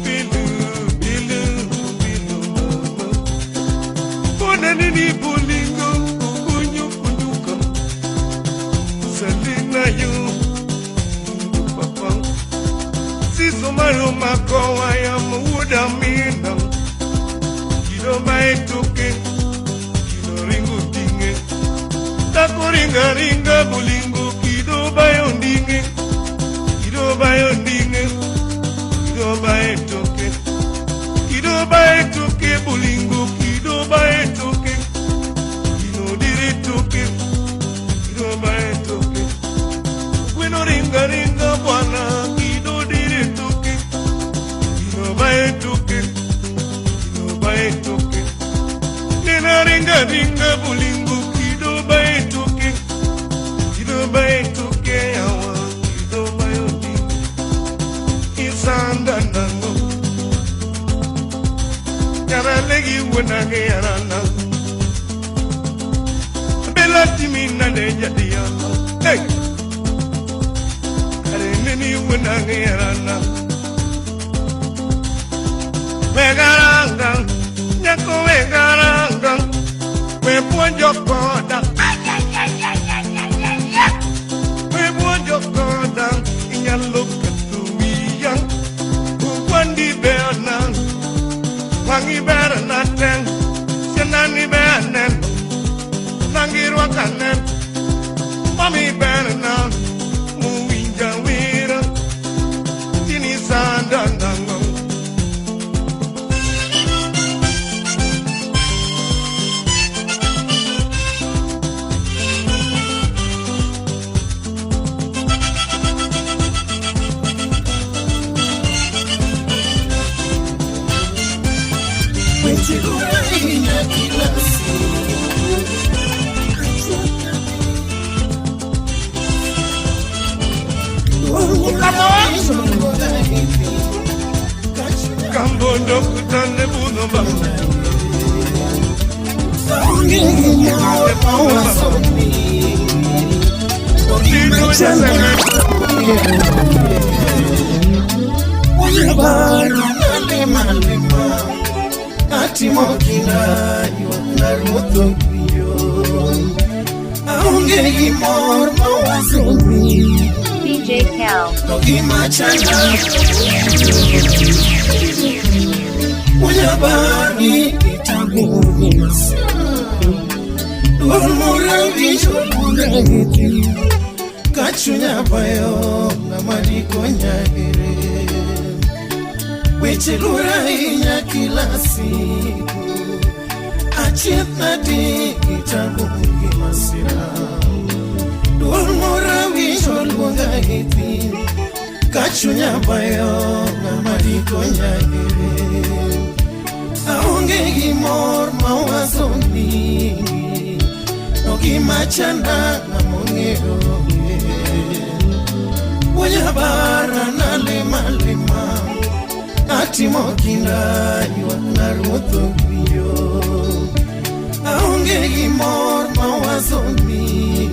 bella, bella, bella, mama. Bonanini bolingo, bunyu bunyuka. Selina you, papa. Siso maro makowa ya muda mina. Kido mai tuke, kido ringu tinge. Tako ringa ringa bulingo, kido bayo ndinge. Kido bayo ndinge. Maringa bulimbu kido baituke yawa kido bayoti isanda nango yara legi wonage yara nango bela timina de jadia hey are neni wonage yara nango wegaranga nyako wegaranga we ponjo koda we ponjo koda inya lokatu wiya ukwandi berna wangi berna ten senani bernen nangi rwakanen mami berna muwinja wira tini sandangango Kambondo kutane buno ba DJ Cal. Unyabani itagumas Dualmuravi shulunagiti Kachunya bayo na mariko nyagire Wichilura inya kila siku Achitna di itagungi masira Dualmuravi shulunagiti Kachunya bayo na mariko nyagire Aunge gimor mawazo mingi Nogi machanda na mongero Wanyabara na lema lema Ati mokinda iwa naruto biyo Aunge gimor mawazo mingi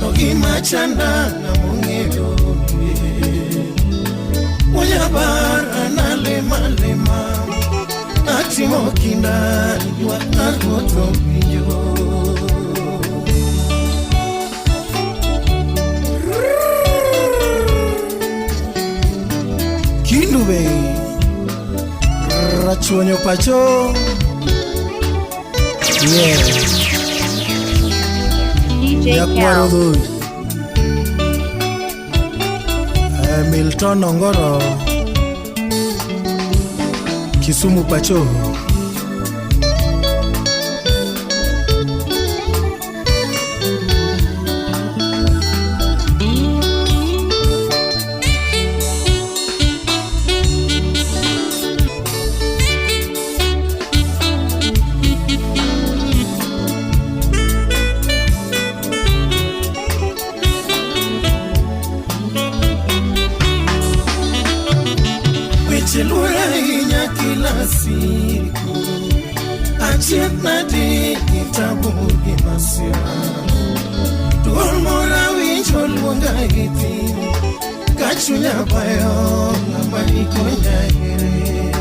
Nogi machanda na mongero Wanyabara na lema lema Ati mokinda iwa naruto biyo Kindube Rachuonyo pacho Yeah DJ Cal. Milton Ongoro Kisumu pacho siku Achietna di itabugi masira Tuolmora wincho luonga iti Kachunya bayo Namariko nyagire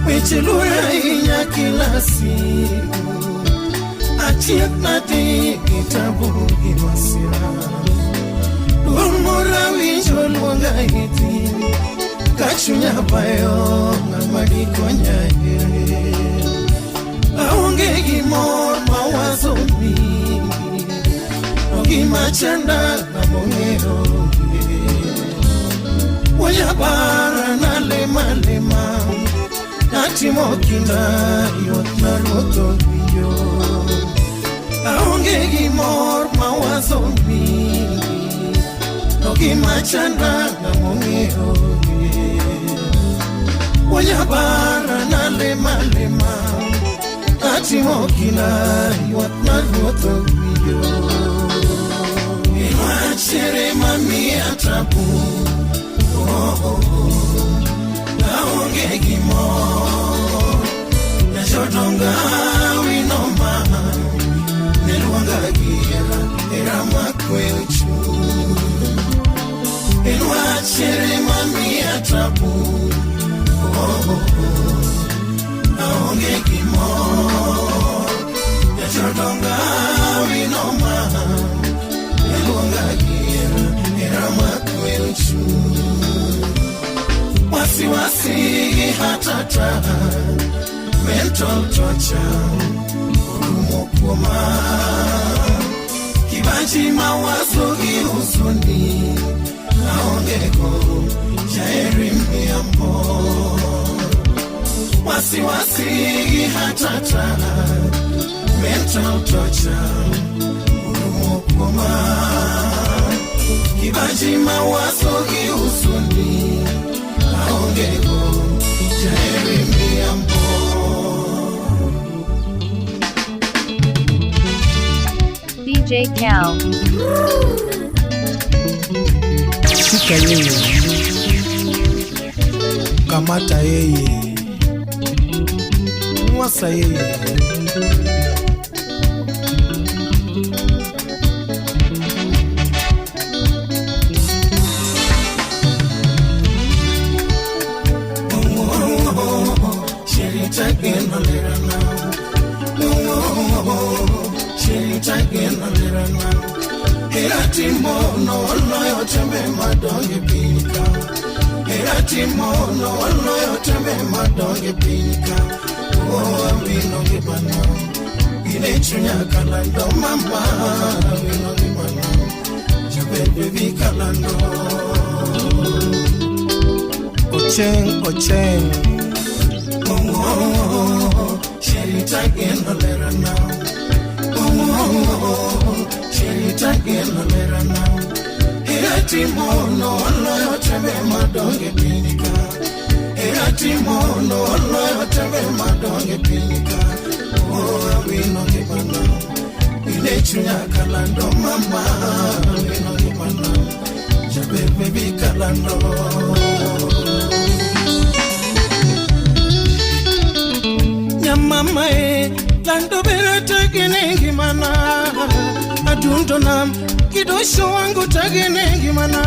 Wichilura inya kila siku Achietna di itabugi masira Tuolmora wincho luonga iti Kachunya bayo Namariko nyagire Aunge gimor mawazo mingi Nogi machanda na mongero Wanyabara na lema lema Nati mokinda iwa naruto biyo Aunge gimor mawazo mingi Nogi machanda na mongero Wanyabara na lema lema natimo kila ywak mar ruoth owinjo. Inwachere mamiya tabu, aonge gimor, nyachodonga wino ma neluonga gi hera makweyo chuny. Inwachere mamiya tabu, aonge gimor, nyachodonga wino ma neluonga gi hera makweyo chuny. Wasiwasi hatata, mental torture, urumo kuoma, kibaji mawazo gi huzuni, naongeko shairi miambo. Wasiwasi hatata, mental torture, urumo kuoma, kibaji mawazo gi huzuni, naongeko shairi miambo. DJ Cal. Shika yeye, kamata yeye, mwasa yeye. Timono loyo tembe madonge pinika, era timono loyo tembe madonge pinika. Oh amino gibana, ine chunya kalando mama, amino gibana, jabebe vi kalando. Ocheng, oh, sherita geno lera now. Oh, sherita geno lera now. Era timono loyo tembe madonge pinika, era timono loyo tembe madonge pinika. Oh amino gibana, ine chunya kalando mama, amino gibana, jabebe vi kalando. Mama lando bera tagenengi mana, adundo nam kidosho wangu tagenengi mana.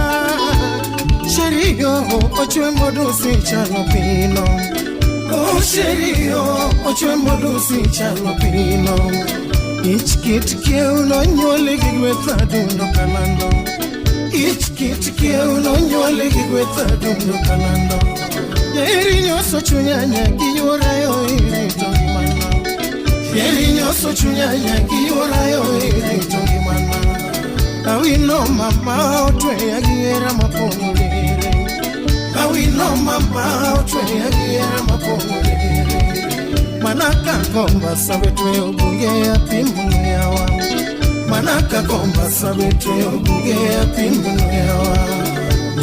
Sherio ochwe modusi chano pino, oh sherio ochwe modusi chano pino. Ich kit kieu no nyole gigwetha dundo kalando, ich kit kieu no nyole gigwetha dundo kalando. Yeri nyoso chunyanya giyurayo irito gimana, yeri nyoso chunyanya giyurayo irito gimana. Awino mama otwe yagiera mapongolere, awino mama otwe yagiera mapongolere. Manaka komba sabetwe obunge ya pimuno yawa, manaka komba sabetwe obunge ya pimuno yawa.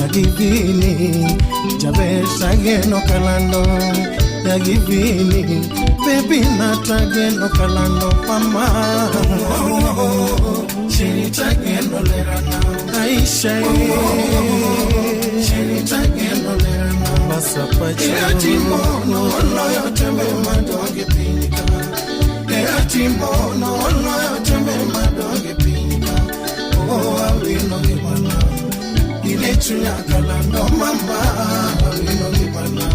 Yagivini jabesha geno kalando, yagivini baby nata geno kalando mama. Sherita geno lera now, Aisha. Sherita geno lera now, basa pacha. Era timono loyo tembe madonge pinika, era timono loyo tembe madonge pinika. Oh awino gibana, ine chunya kalando mama, awino gibana,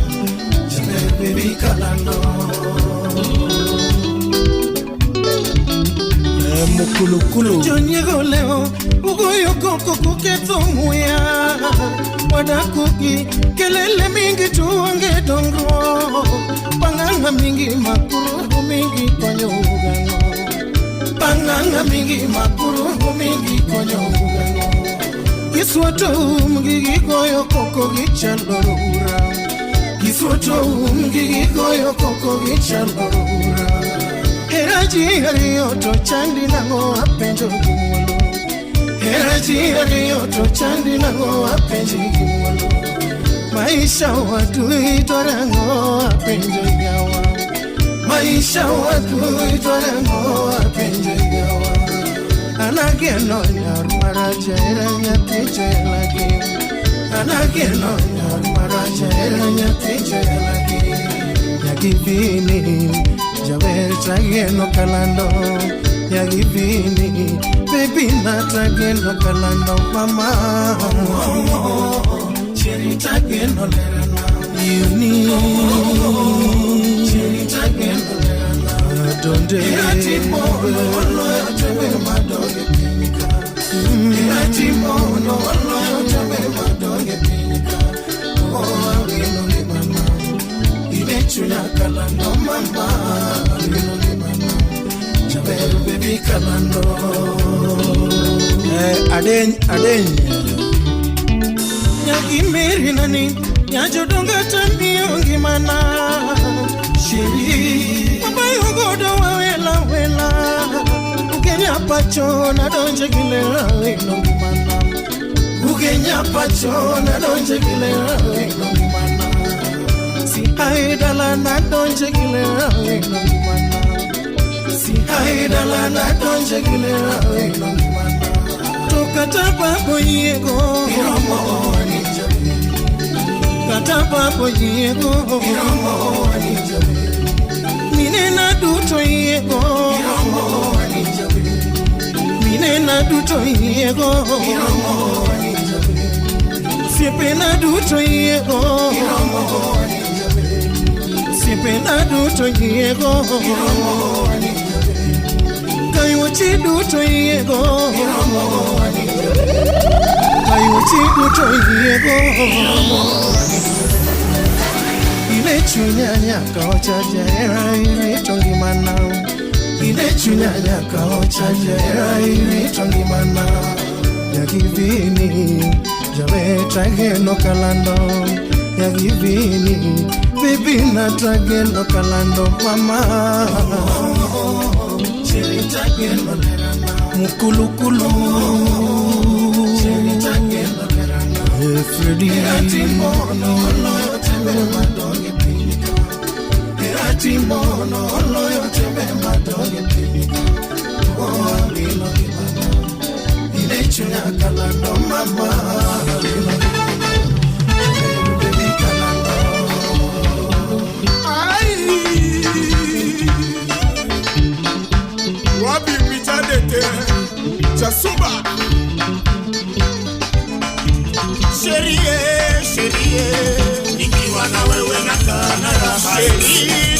jabebe kalando. Mukulu Jonyego leo ugoyo koko kuketo muya, wadakuki kelele mingi tuonge dongro, panganga mingi makuru mingi konyo ugano, panganga mingi makuru mingi konyo ugano. Kiswato mgigi koyo koko gichalorura, kiswato mgigi koyo koko gichalorura. Heraji hariyoto chandi nango apenjo gimwalo, heraji hariyoto chandi nango apenjo gimwalo. Maisha watu itorango apenjo yawa, maisha watu itwarengo wapenjegawa anageno nyarumarachaira nyatijelagi anageno nyarumarachaira nyatijelagi yagivini jabertageno kalando yagivini baby natageno kalando mama cheritageno lerana yuni cheritageno lerana donde yatimono yotewe madoge pinika yatimono yotewe madoge pinika oh wino le mama imechunya kalando mama wino le mama chaberu baby kalando aden nyagimiri nani nyajodonga tamiongi mana shiri abayo godo wela ugenya pacho na donje gilera inongi mana ugenya pacho na donje gilera inongi mana si haidala na donje gilera inongi mana si haidala na donje gilera inongi mana tokata boyego iromo anijabe kata boyego iromo anijabe minena duto yego iromo anijabe minena duto yego iromo anijabe sipena duto yego iromo anijabe sipena duto yego iromo anijabe kayuchi duto yego iromo anijabe kayuchi duto yego iromo ile chunyanya kaochajera ile tongimana ile chunyanya kaochajera ile tongimana yagivini jabetrageno kalando yagivini baby natrageno kalando mama cheritageno lerana mukulukulu cheritageno lerana Freddy atimono loyo tebe madoge pinika atimono loyo tebe madoge pinika oh lino kimana ile chunya kalando mama lino baby kalando ai wapi mitadete chasuba sherie nikiwa na wewe na kanara sherie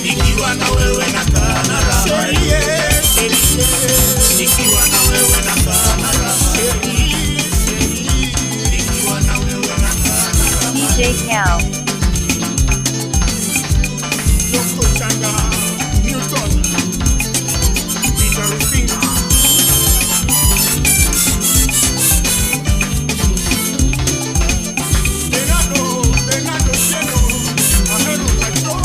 nikiwa na wewe na kanara sherie nikiwa na wewe na kanara sherie nikiwa na wewe na kanara DJ Cal. Dr. Changa Newton Peter Rufinga Bernardo Cielo Aheru Macho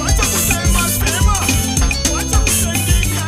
wacha kusema wacha kusengenya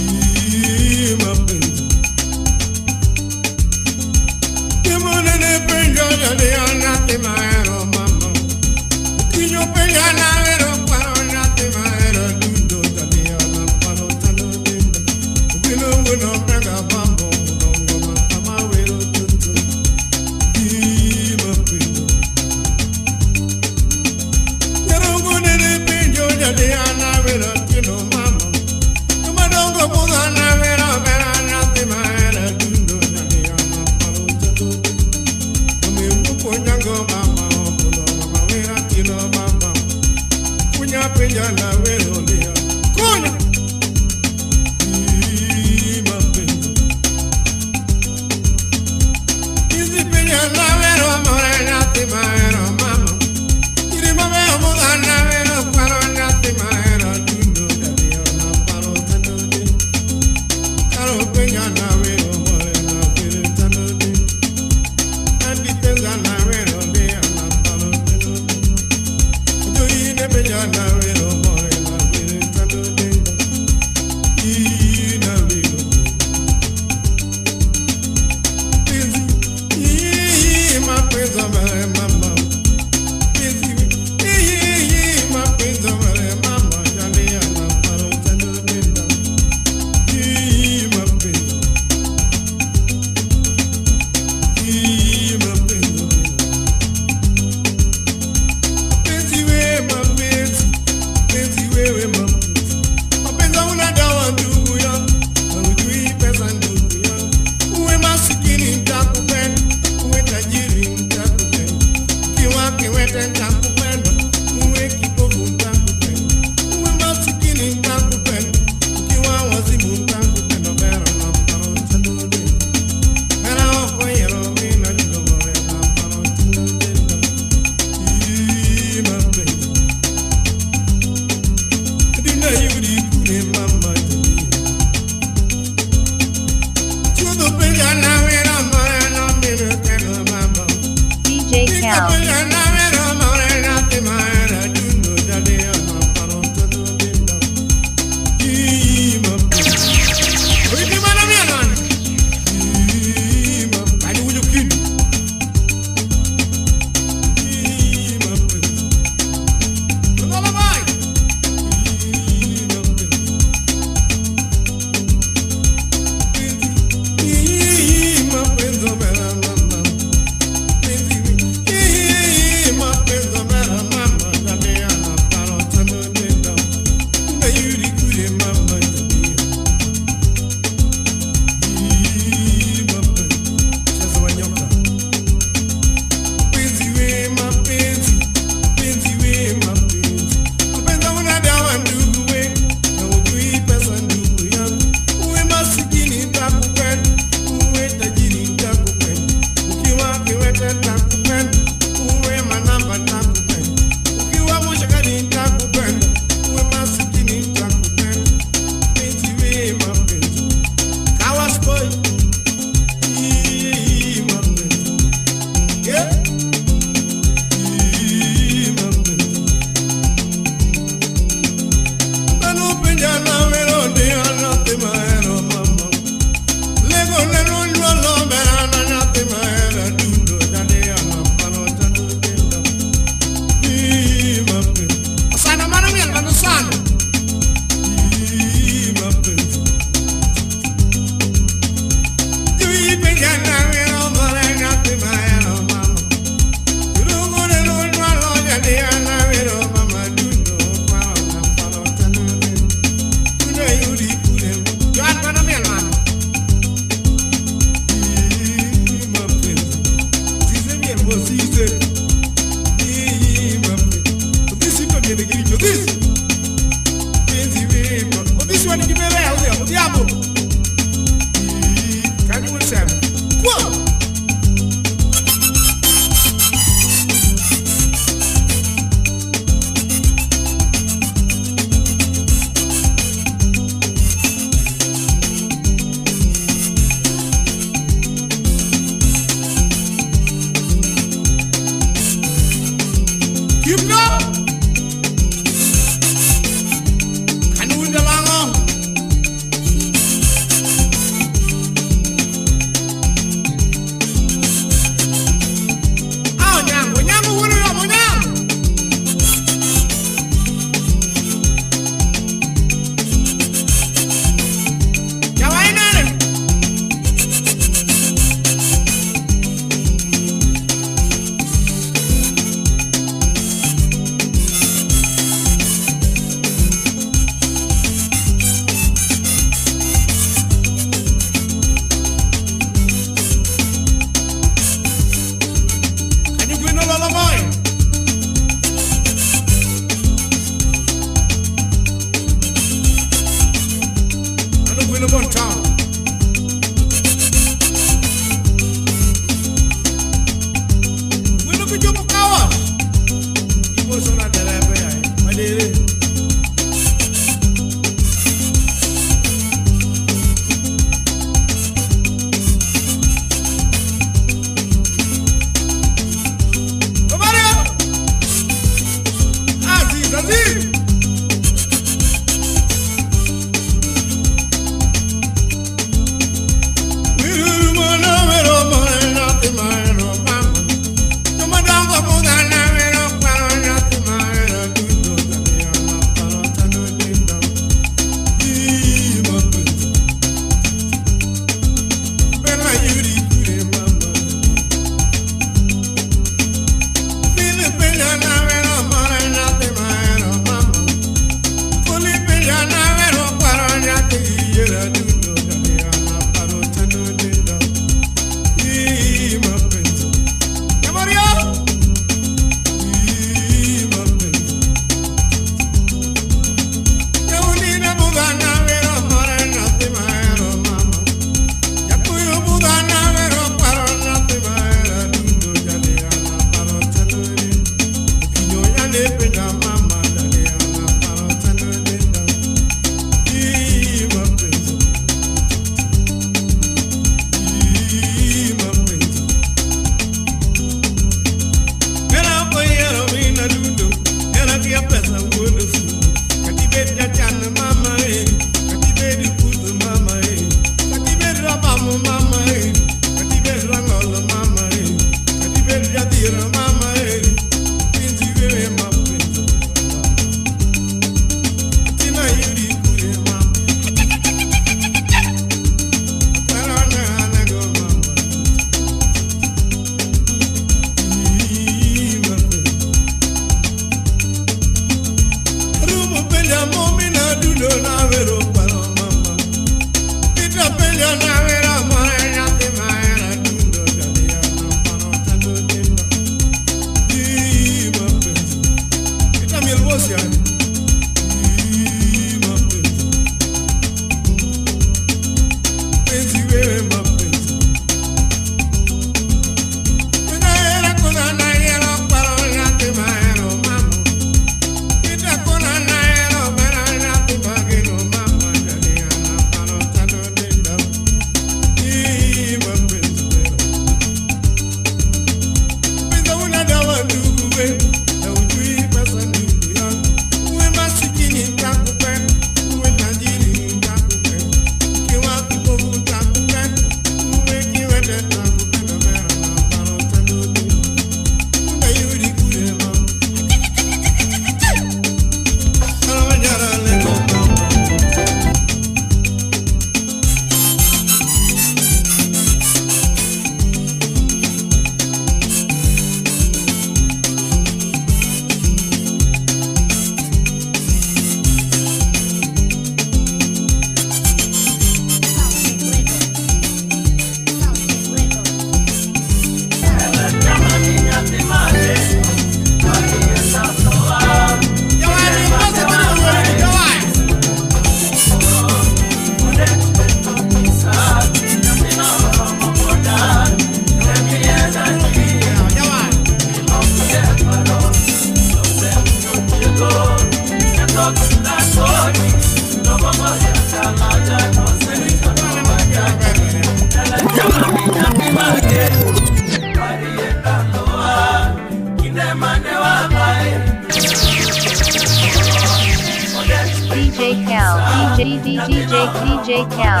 DJ Cal, DJ Cal,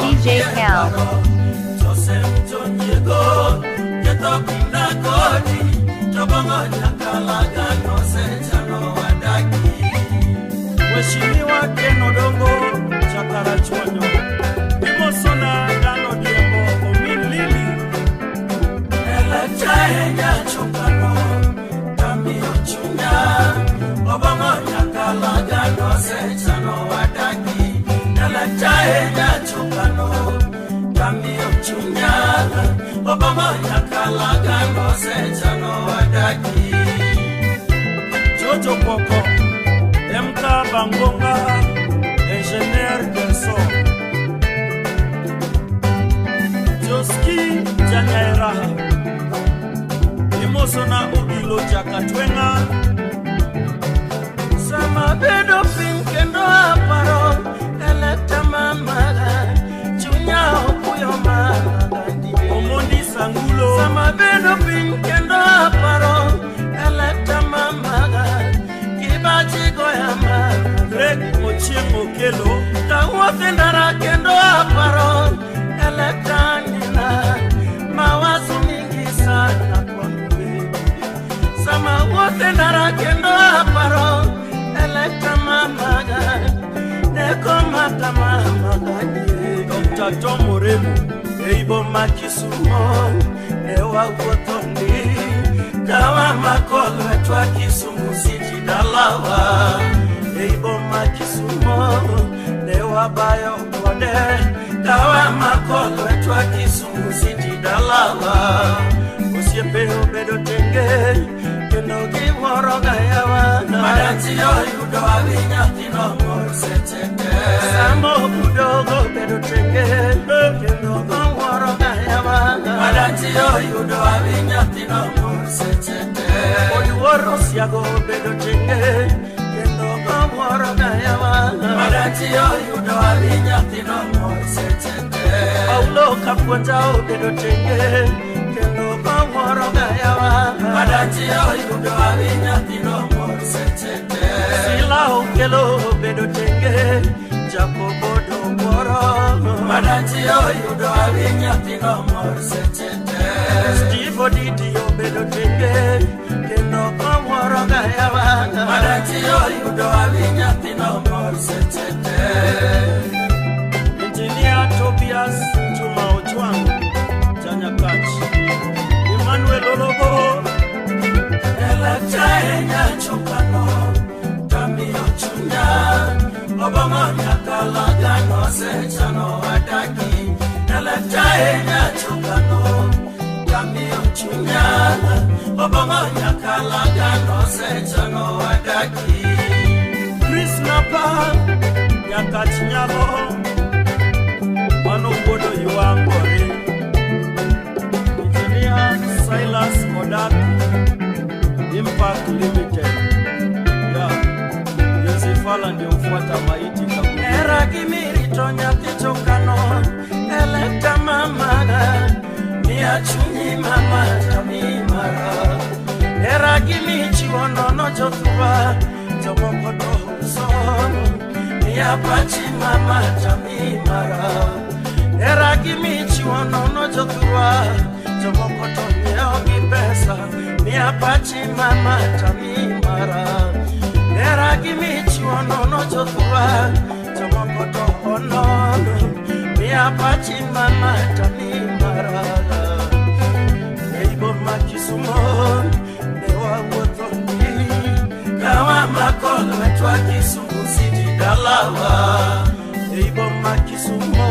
DJ Cal. Mheshimiwa Ken Odongo Chakara Chonyo Imosona Dano Diombo Omilili Elachaya Chokano Kamio Chunya Obama Nyakala Gano Sechano Wadaki Elachaya Chokano Kamio Chunya Obama Nyakala Gano Sechano Wadaki Jojo Poko Emka Bangonga, ingénieur de son. Joski Janaira, Mosona obilo jakatwenga sama bedo pin kendo aparo eleta mamaga chunya okuyo magandi omondi sangulo sama bedo pin kendo aparo eleta mamaga kibaji goyama Greg Ochieng Okelo tawuothe ndara kendo aparo eleta nina mawazo mingi sana sama wote ndara kendo aparo eleta mamaga neko mata mamaga Dr. Tom Moremu eibo makisumo ewa wotondi kawa makolo etwa Kisumu City dalawa eibo makisumo ewa bayo kode kawa makolo etwa Kisumu City dalawa Siempre obedo tenge kendo giworo gayawa Madanti oyudo awinya tino mor setete Samo budogo obedo tenge kendo giworo gayawa Madanti oyudo awinya tino mor setete Oduoro siago obedo tenge kendo giworo gayawa Madanti oyudo awinya tino mor setete Paulo Kapuonja obedo tenge kendo kaworo gayawa Madanti oyudo awinya tino mor setete Sila Okelo bedo tenge Jacobo Dongoro Madanti oyudo awinya tino mor setete Steve Odidi bedo tenge kendo kaworo gayawa Madanti oyudo awinya tino mor setete Engineer Tobias Chuma Ojwang Janyakachi Emmanuel Olobo Elachanya Chokano Tamio Chunya Obama Nyakalaga no Sechano Adaki Elachanya Chokano Tamio Chunya Obama Nyakalaga no Sechano Adaki Chris Napa Nyakachinyago Mano Bodo Yuangore Silas Kodak Impact Limited Yosifala ndio ufuata maiti kaburi Era kimiri tonya kichokano Eleta mamaga Miachuni mama tamimara Era kimichi wonono jotuwa Jomokoto usono Miapachi mama tamimara Era kimichi wonono jotuwa Jomokoto nyeogi pesa Miapachi mama tamimara Era gimichi wonono jotuwa Jomokoto onono Miapachi mama tamimara Eibo makisumo Newa wotondi Kawa makolo etwa Kisumu City dalawa Eibo makisumo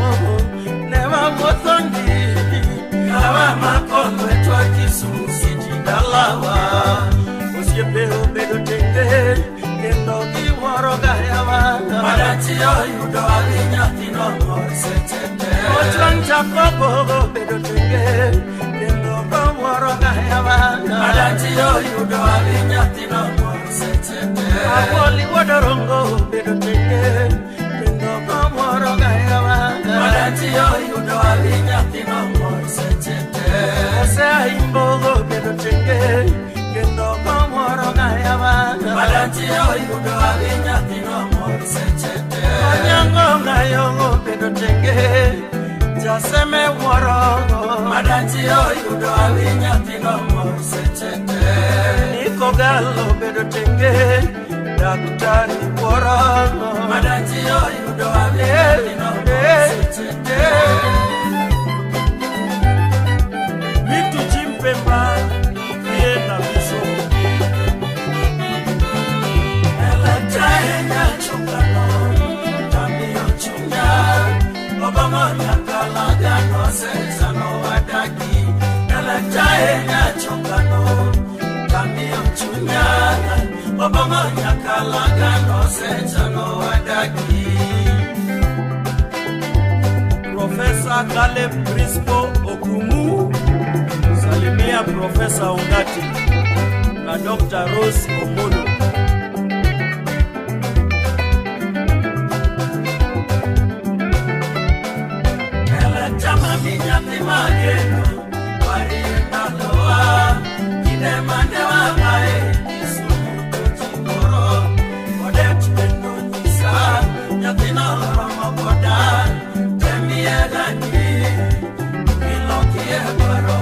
Newa wotondi Kawa makolo etwa Kisumu City dalawa Osiepe obedo tenge kendo giworo gayawa Madanti oyudo awinya tino mor setete Ojwang Jacobo obedo tenge kendo giworo gayawa Madanti oyudo awinya tino mor setete Awoli Wodorongo obedo tenge kendo giworo gayawa Madanti oyudo awinya tino mor setete Ose Aimbo obedo tenge kendo giworo gayawa Madanti oyudo awinya tino mor setete Onyango ngayo obedo tenge Jaseme woro Madanti oyudo awinya tino mor setete Niko Galo obedo tenge Daktari woro Madanti oyudo awinya tino mor setete Vitu Chimpemba Viena Viso Elachanya Chokano Tamio Chunya Obama Nyakalaga no Sechano Adaki Elachanya Chokano Tamio Chunya Obama Nyakalaga no Sechano Adaki Professor Caleb Crispo Okumu Salimia Salimia Profesa Ongati na Dr. Rose Omolo. Chama minya timageno Warienda loa Kine mandewa mae Isumu kuchingoro Odet pendo nisa Nyatina rama boda Temi edani Miloki ebaro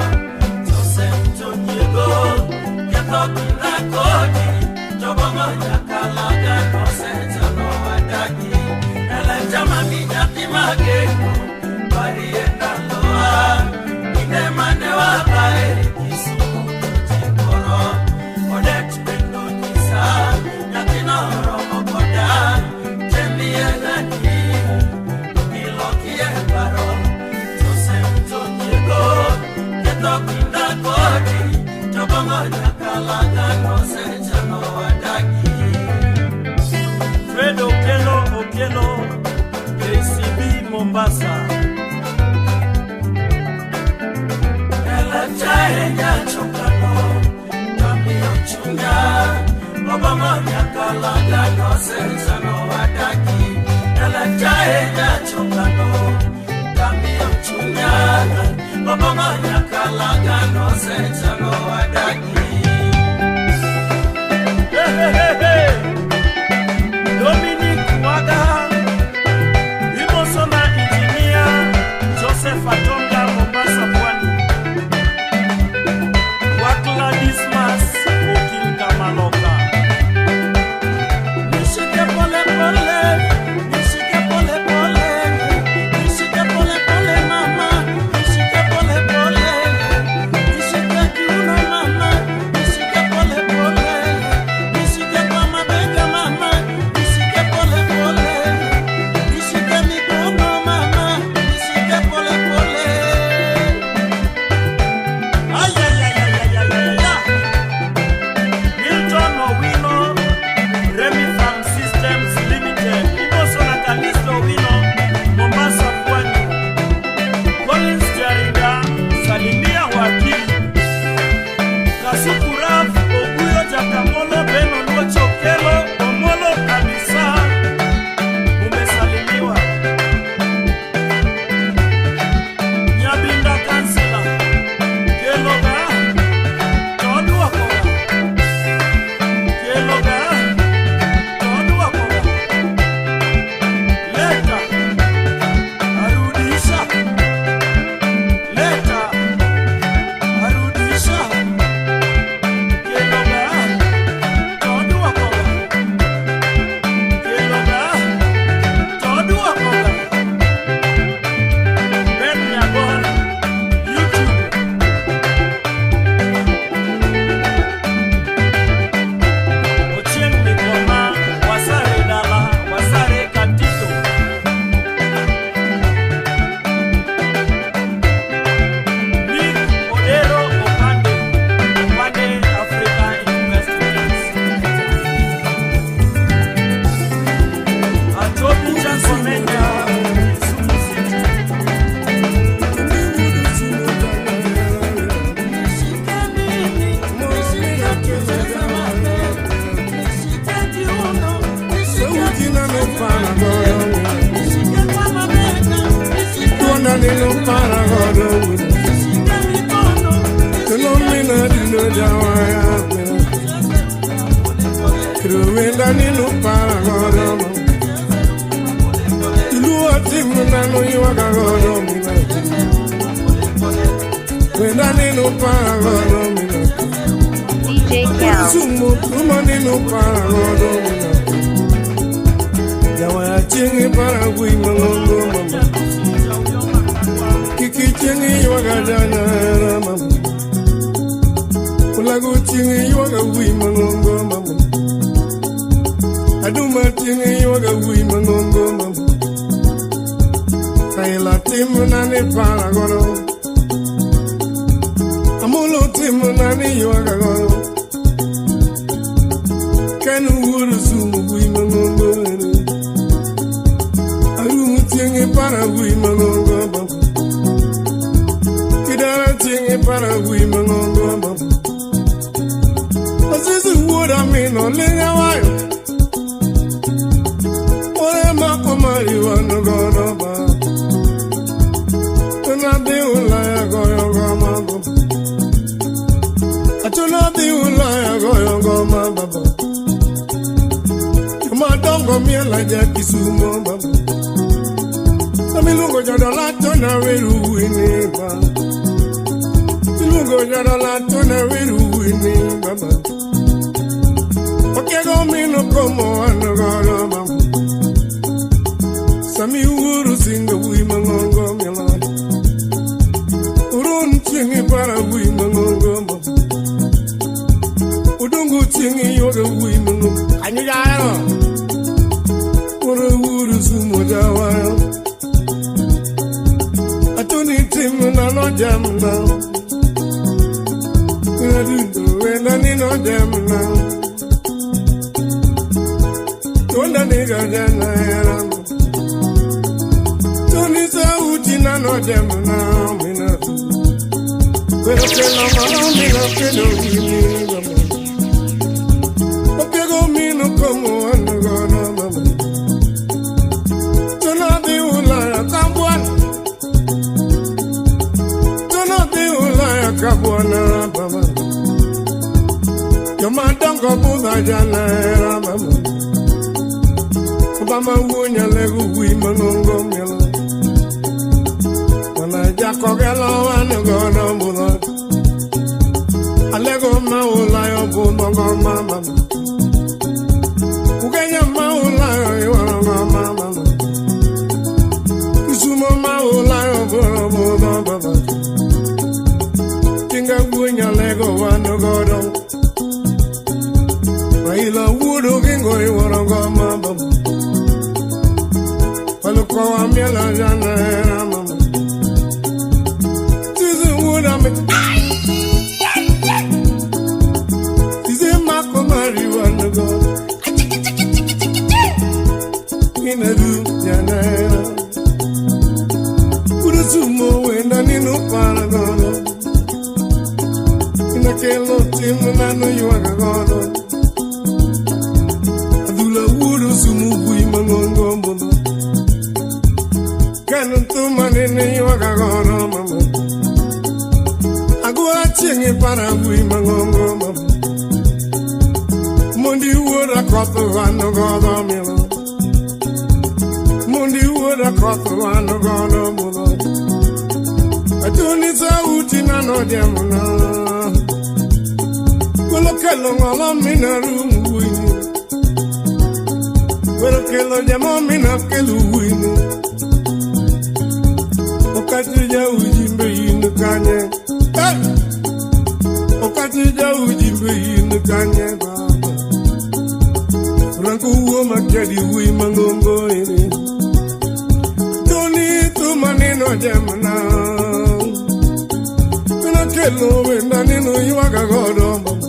Joseph Tonyigo Keto kina kodi Jobongo nyakalaga Nose jano wadaki Ele chama minya timageno Warienda loa, ine manewa bae, Kisumu kuchingoro, Odet pendo nisa, Nyakina romo boda, Temi edani, Miloki ebaro, Joseph Tonyigo, Keto kinda kodi, Jobongo nyakalaga nose jano wadaki. Fred Okello, KCB Mombasa. Chaenya chokano, kami ochunga, obama nyakalaga no senzano wadaki. Ela chaenya chokano, kami ochunga, obama nyakalaga no senzano wadaki. Hey, hey, hey, hey. Dominic Waga, Imosona Engineer, Joseph Atonga, Mombasa Pwani. Dismas Okilka Maloka. Nishike pole pole, nishike pole pole, nishike pole pole mama, nishike pole pole, nishike kiuno mama, nishike pole pole, nishike kwa mabega mama, nishike pole pole, nishike mikono mama, nishike pole pole. Ay ay ay ay ay ay. Remy Farm Systems Limited, Imosona Kalisto Wino, Mombasa Pwani. Collins Jaringa, Salimia Wakili. Kasuku Raf, Oguyo Jakamolo, Beno Nocho Kelo, Omolo Kanisa. Umesalimiwa. Nyabinda Kansela, Keloga, Todu Wakoga. Keloga. DJ Cal. Kiki chingi yoga jana mama, ulagu chingi yoga wi mangongo mama, aduma chingi yoga wi mangongo mama, kaila timu nani para goro, amulo timu nani yoga goro, kanu wuru sumu wi mangongo, arumu chingi para wi mangongo mama. Para we mangongo mino linga wayo. Ore mako marijuana gono ba. Tuna di ulaya goyo goma baba. Tuna di ulaya goyo goma baba. Madongo miela ja kisumo baba. Milungo jadala tona weru wini ba. Milungo jadala tona weru wini baba. Okego mino como anogoro baba. Sami uru singa wi mangongo miela. Urun chingi para wi mangongo baba. Udungu chingi yoga wi mangongo. Anyu jaro. Uru sumo jawayo. Atuni timu na no jam now. I do when I need no jam now. Don't I nigga jam now? Tony sa uchi na no jam now. Mina. Pero que no mina que no vini. Okay go mino como ando gonna mama. Tona di ulaya kambuan. Kabuana baba, your madam go buda jana baba. Baba wunya legu wi manongo mela. Wana jako gelo wana go no buda. Alego maula yo buda go mama. Ugenya maula yo mama. Kisumo maula yo buda baba. Winya lego wano godo. Maila wudo kingo iwara goma baba. Waluko wa miela jana era mama. Tizi wuda me. Tizi mako mari wano godo. Inaru jana era. Kudu sumo wenda ninu para godo. Kelo timu nano yuaga godo. Adula wudu sumu bui mangongo mbono. Kanun tumanene yuaga godo mama. Agua chingi para bui mangongo mama. Mundi wuda koto wano godo milo. Mundi wuda koto wano godo mbono. Atuni sa uti nano diamuna. Well, kello ngala mina rumwini. Well, kello jamo mina kelu wini. Okati ja ujimbe yinu kanye. Okati ja ujimbe yinu kanye baba. Ranku uo makedi wi mangongo ini. Toni tu manino jamna. Kuna kello wenda nino yuwaga godo mama.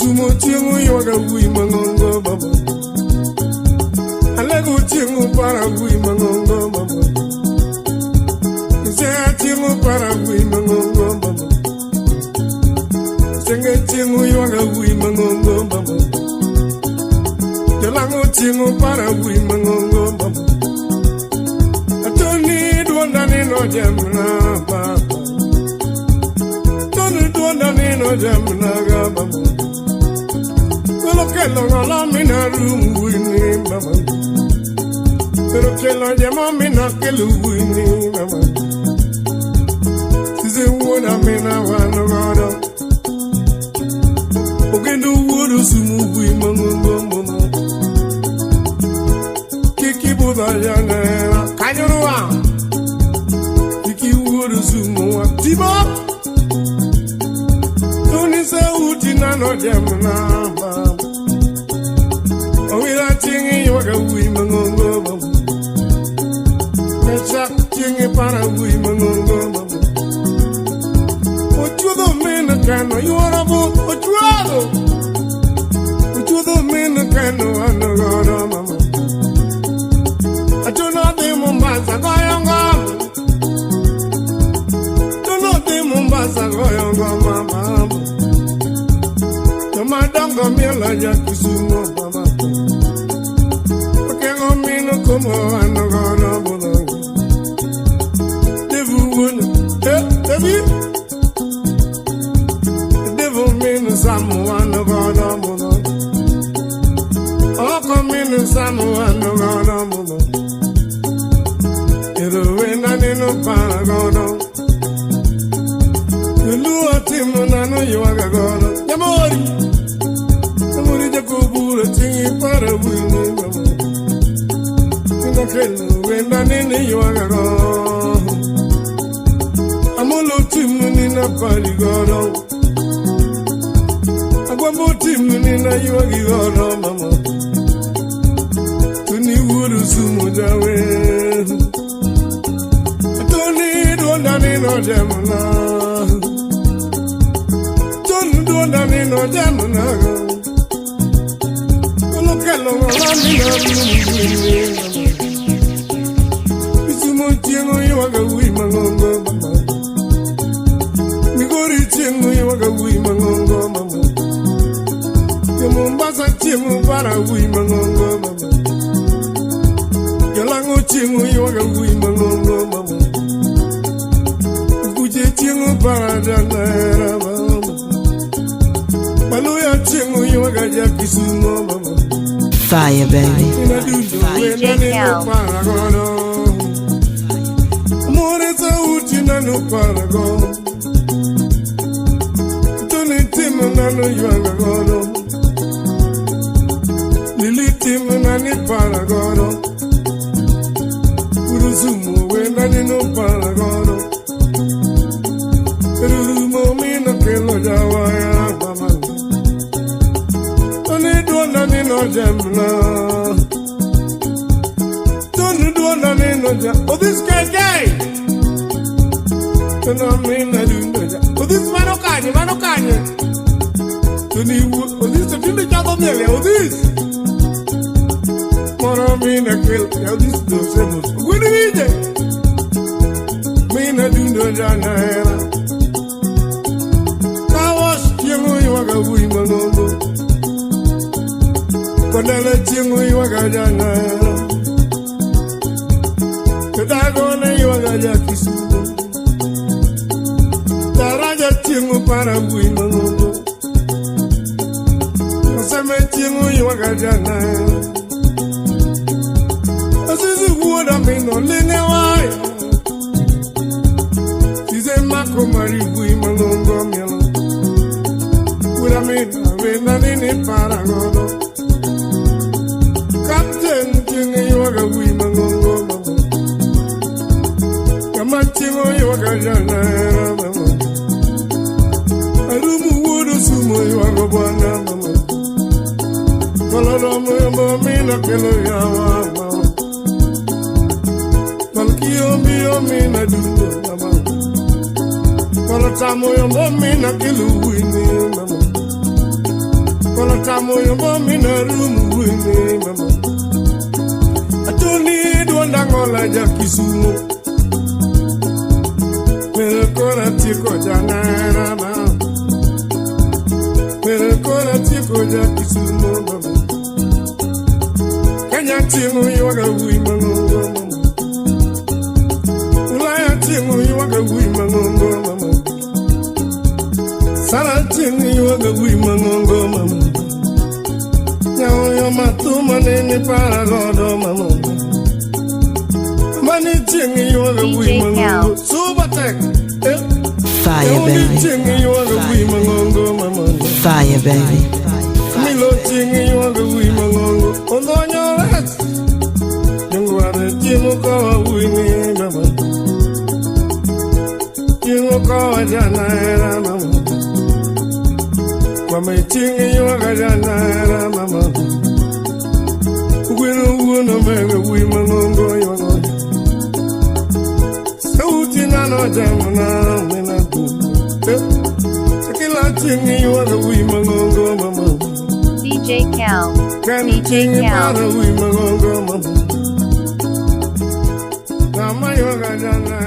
Sumo tiengu yoga wi mangongo baba. Alego tiengu para wi mangongo baba. Zea tiengu para wi mangongo baba. Senge tiengu yoga wi mangongo baba. Telango tiengu para wi mangongo baba. Atoni duanda nino jamna baba. Toni duanda nino jamna baba. Pero que lo ngala mina rumwini mama. Pero que lo llamo mina que lo wini mama. Size wuda mina wano godo. Ogendo wudu sumu bui mangongo mama. Kiki buda janera kanyurua. Kiki wudu sumu aktiba. Tuni sa uti nano jamna baba. Owila tingi yoga wi mangongo baba. Mecha tingi para wi mangongo baba. Ochudo mena kano yuarabu ochuado. Ochudo mena kano anogoro mama. Achono de Mombasa goyongo. Chono de Mombasa goyongo mama. miela ya kisumo mama. Porque gomino como ano gana bono. Devu wona, devi. Devu mino samu ano gana bono. Oko mino samu ano gana bono. Ero wena nino para gana. Lua timu nano yuaga gana. Yamori. Yamori jakubura tingi para wini mama. Ina kelu wenda nini yuaga gana. Amolo timu nina pari gana. Agwambo timu nina yuagi gana mama. Tuni wuru sumo jawe. Tuni duonda nino jamuna. No jamuna go. Olo kelo ngami na mimi. Isumo tiengo yuaga wi mangongo mama. Migori tiengo yuaga wi mangongo mama. Mombasa tiengo para wi mangongo mama. Yalango tiengo yuaga wi mangongo mama. Kuje tiengo para janera mama. Fire, baby. DJ Cal. Oh, this guy. Oh, this Manokanye. Oh, this the thing that oh, this. Mora mina kill. Oh, this the same. What do you do? Mina do no jana. Kawash kiengo yuaga wi manongo. Kodala kiengo yuaga jana. Dagona yuaga ya kisumo. Taraja tiengo para bui mangongo. Osame tiengo yuaga jana. Asizu guoda mino lene wai. Size mako mari bui mangongo mielo. Guoda mino wena nini para gono. Captain tiengo yuaga bui mangongo mama. Machingo yuaga jana mama. Arumu wudu sumo yuaga bwana mama. Malolomo yombo mina kelo yawa mama. Malkiyo miyo mina duno mama. Malotamo yombo mina kelo wini mama. Malotamo yombo mina rumu wini mama. Atuni duonda ngola jakisumo. Pero kora tiko janara ma. Pero kora tiko jakisumo mama. Kenya tingo yuaga wi mangongo mama. Ulaya tingo yuaga wi mangongo mama. Sara tingo yuaga wi mangongo mama. Nyao yo matuma nene para godo mama. Mani tingo yuaga wi mangongo. Subatek. Fire, baby. Fire, baby. Milo tingi yuaga wi mangongo. Ondonyo ret. Nyungware timu kawa wini mama. Timu kawa jana era mama. Kwame tingi yuaga jana era mama. Wino wuno mega wi mangongo yuaga. Sauti nano jamuna mina bu. Sakila tingi yuaga wi mangongo mama. DJ Cal. DJ Cal. Nama yuaga jana.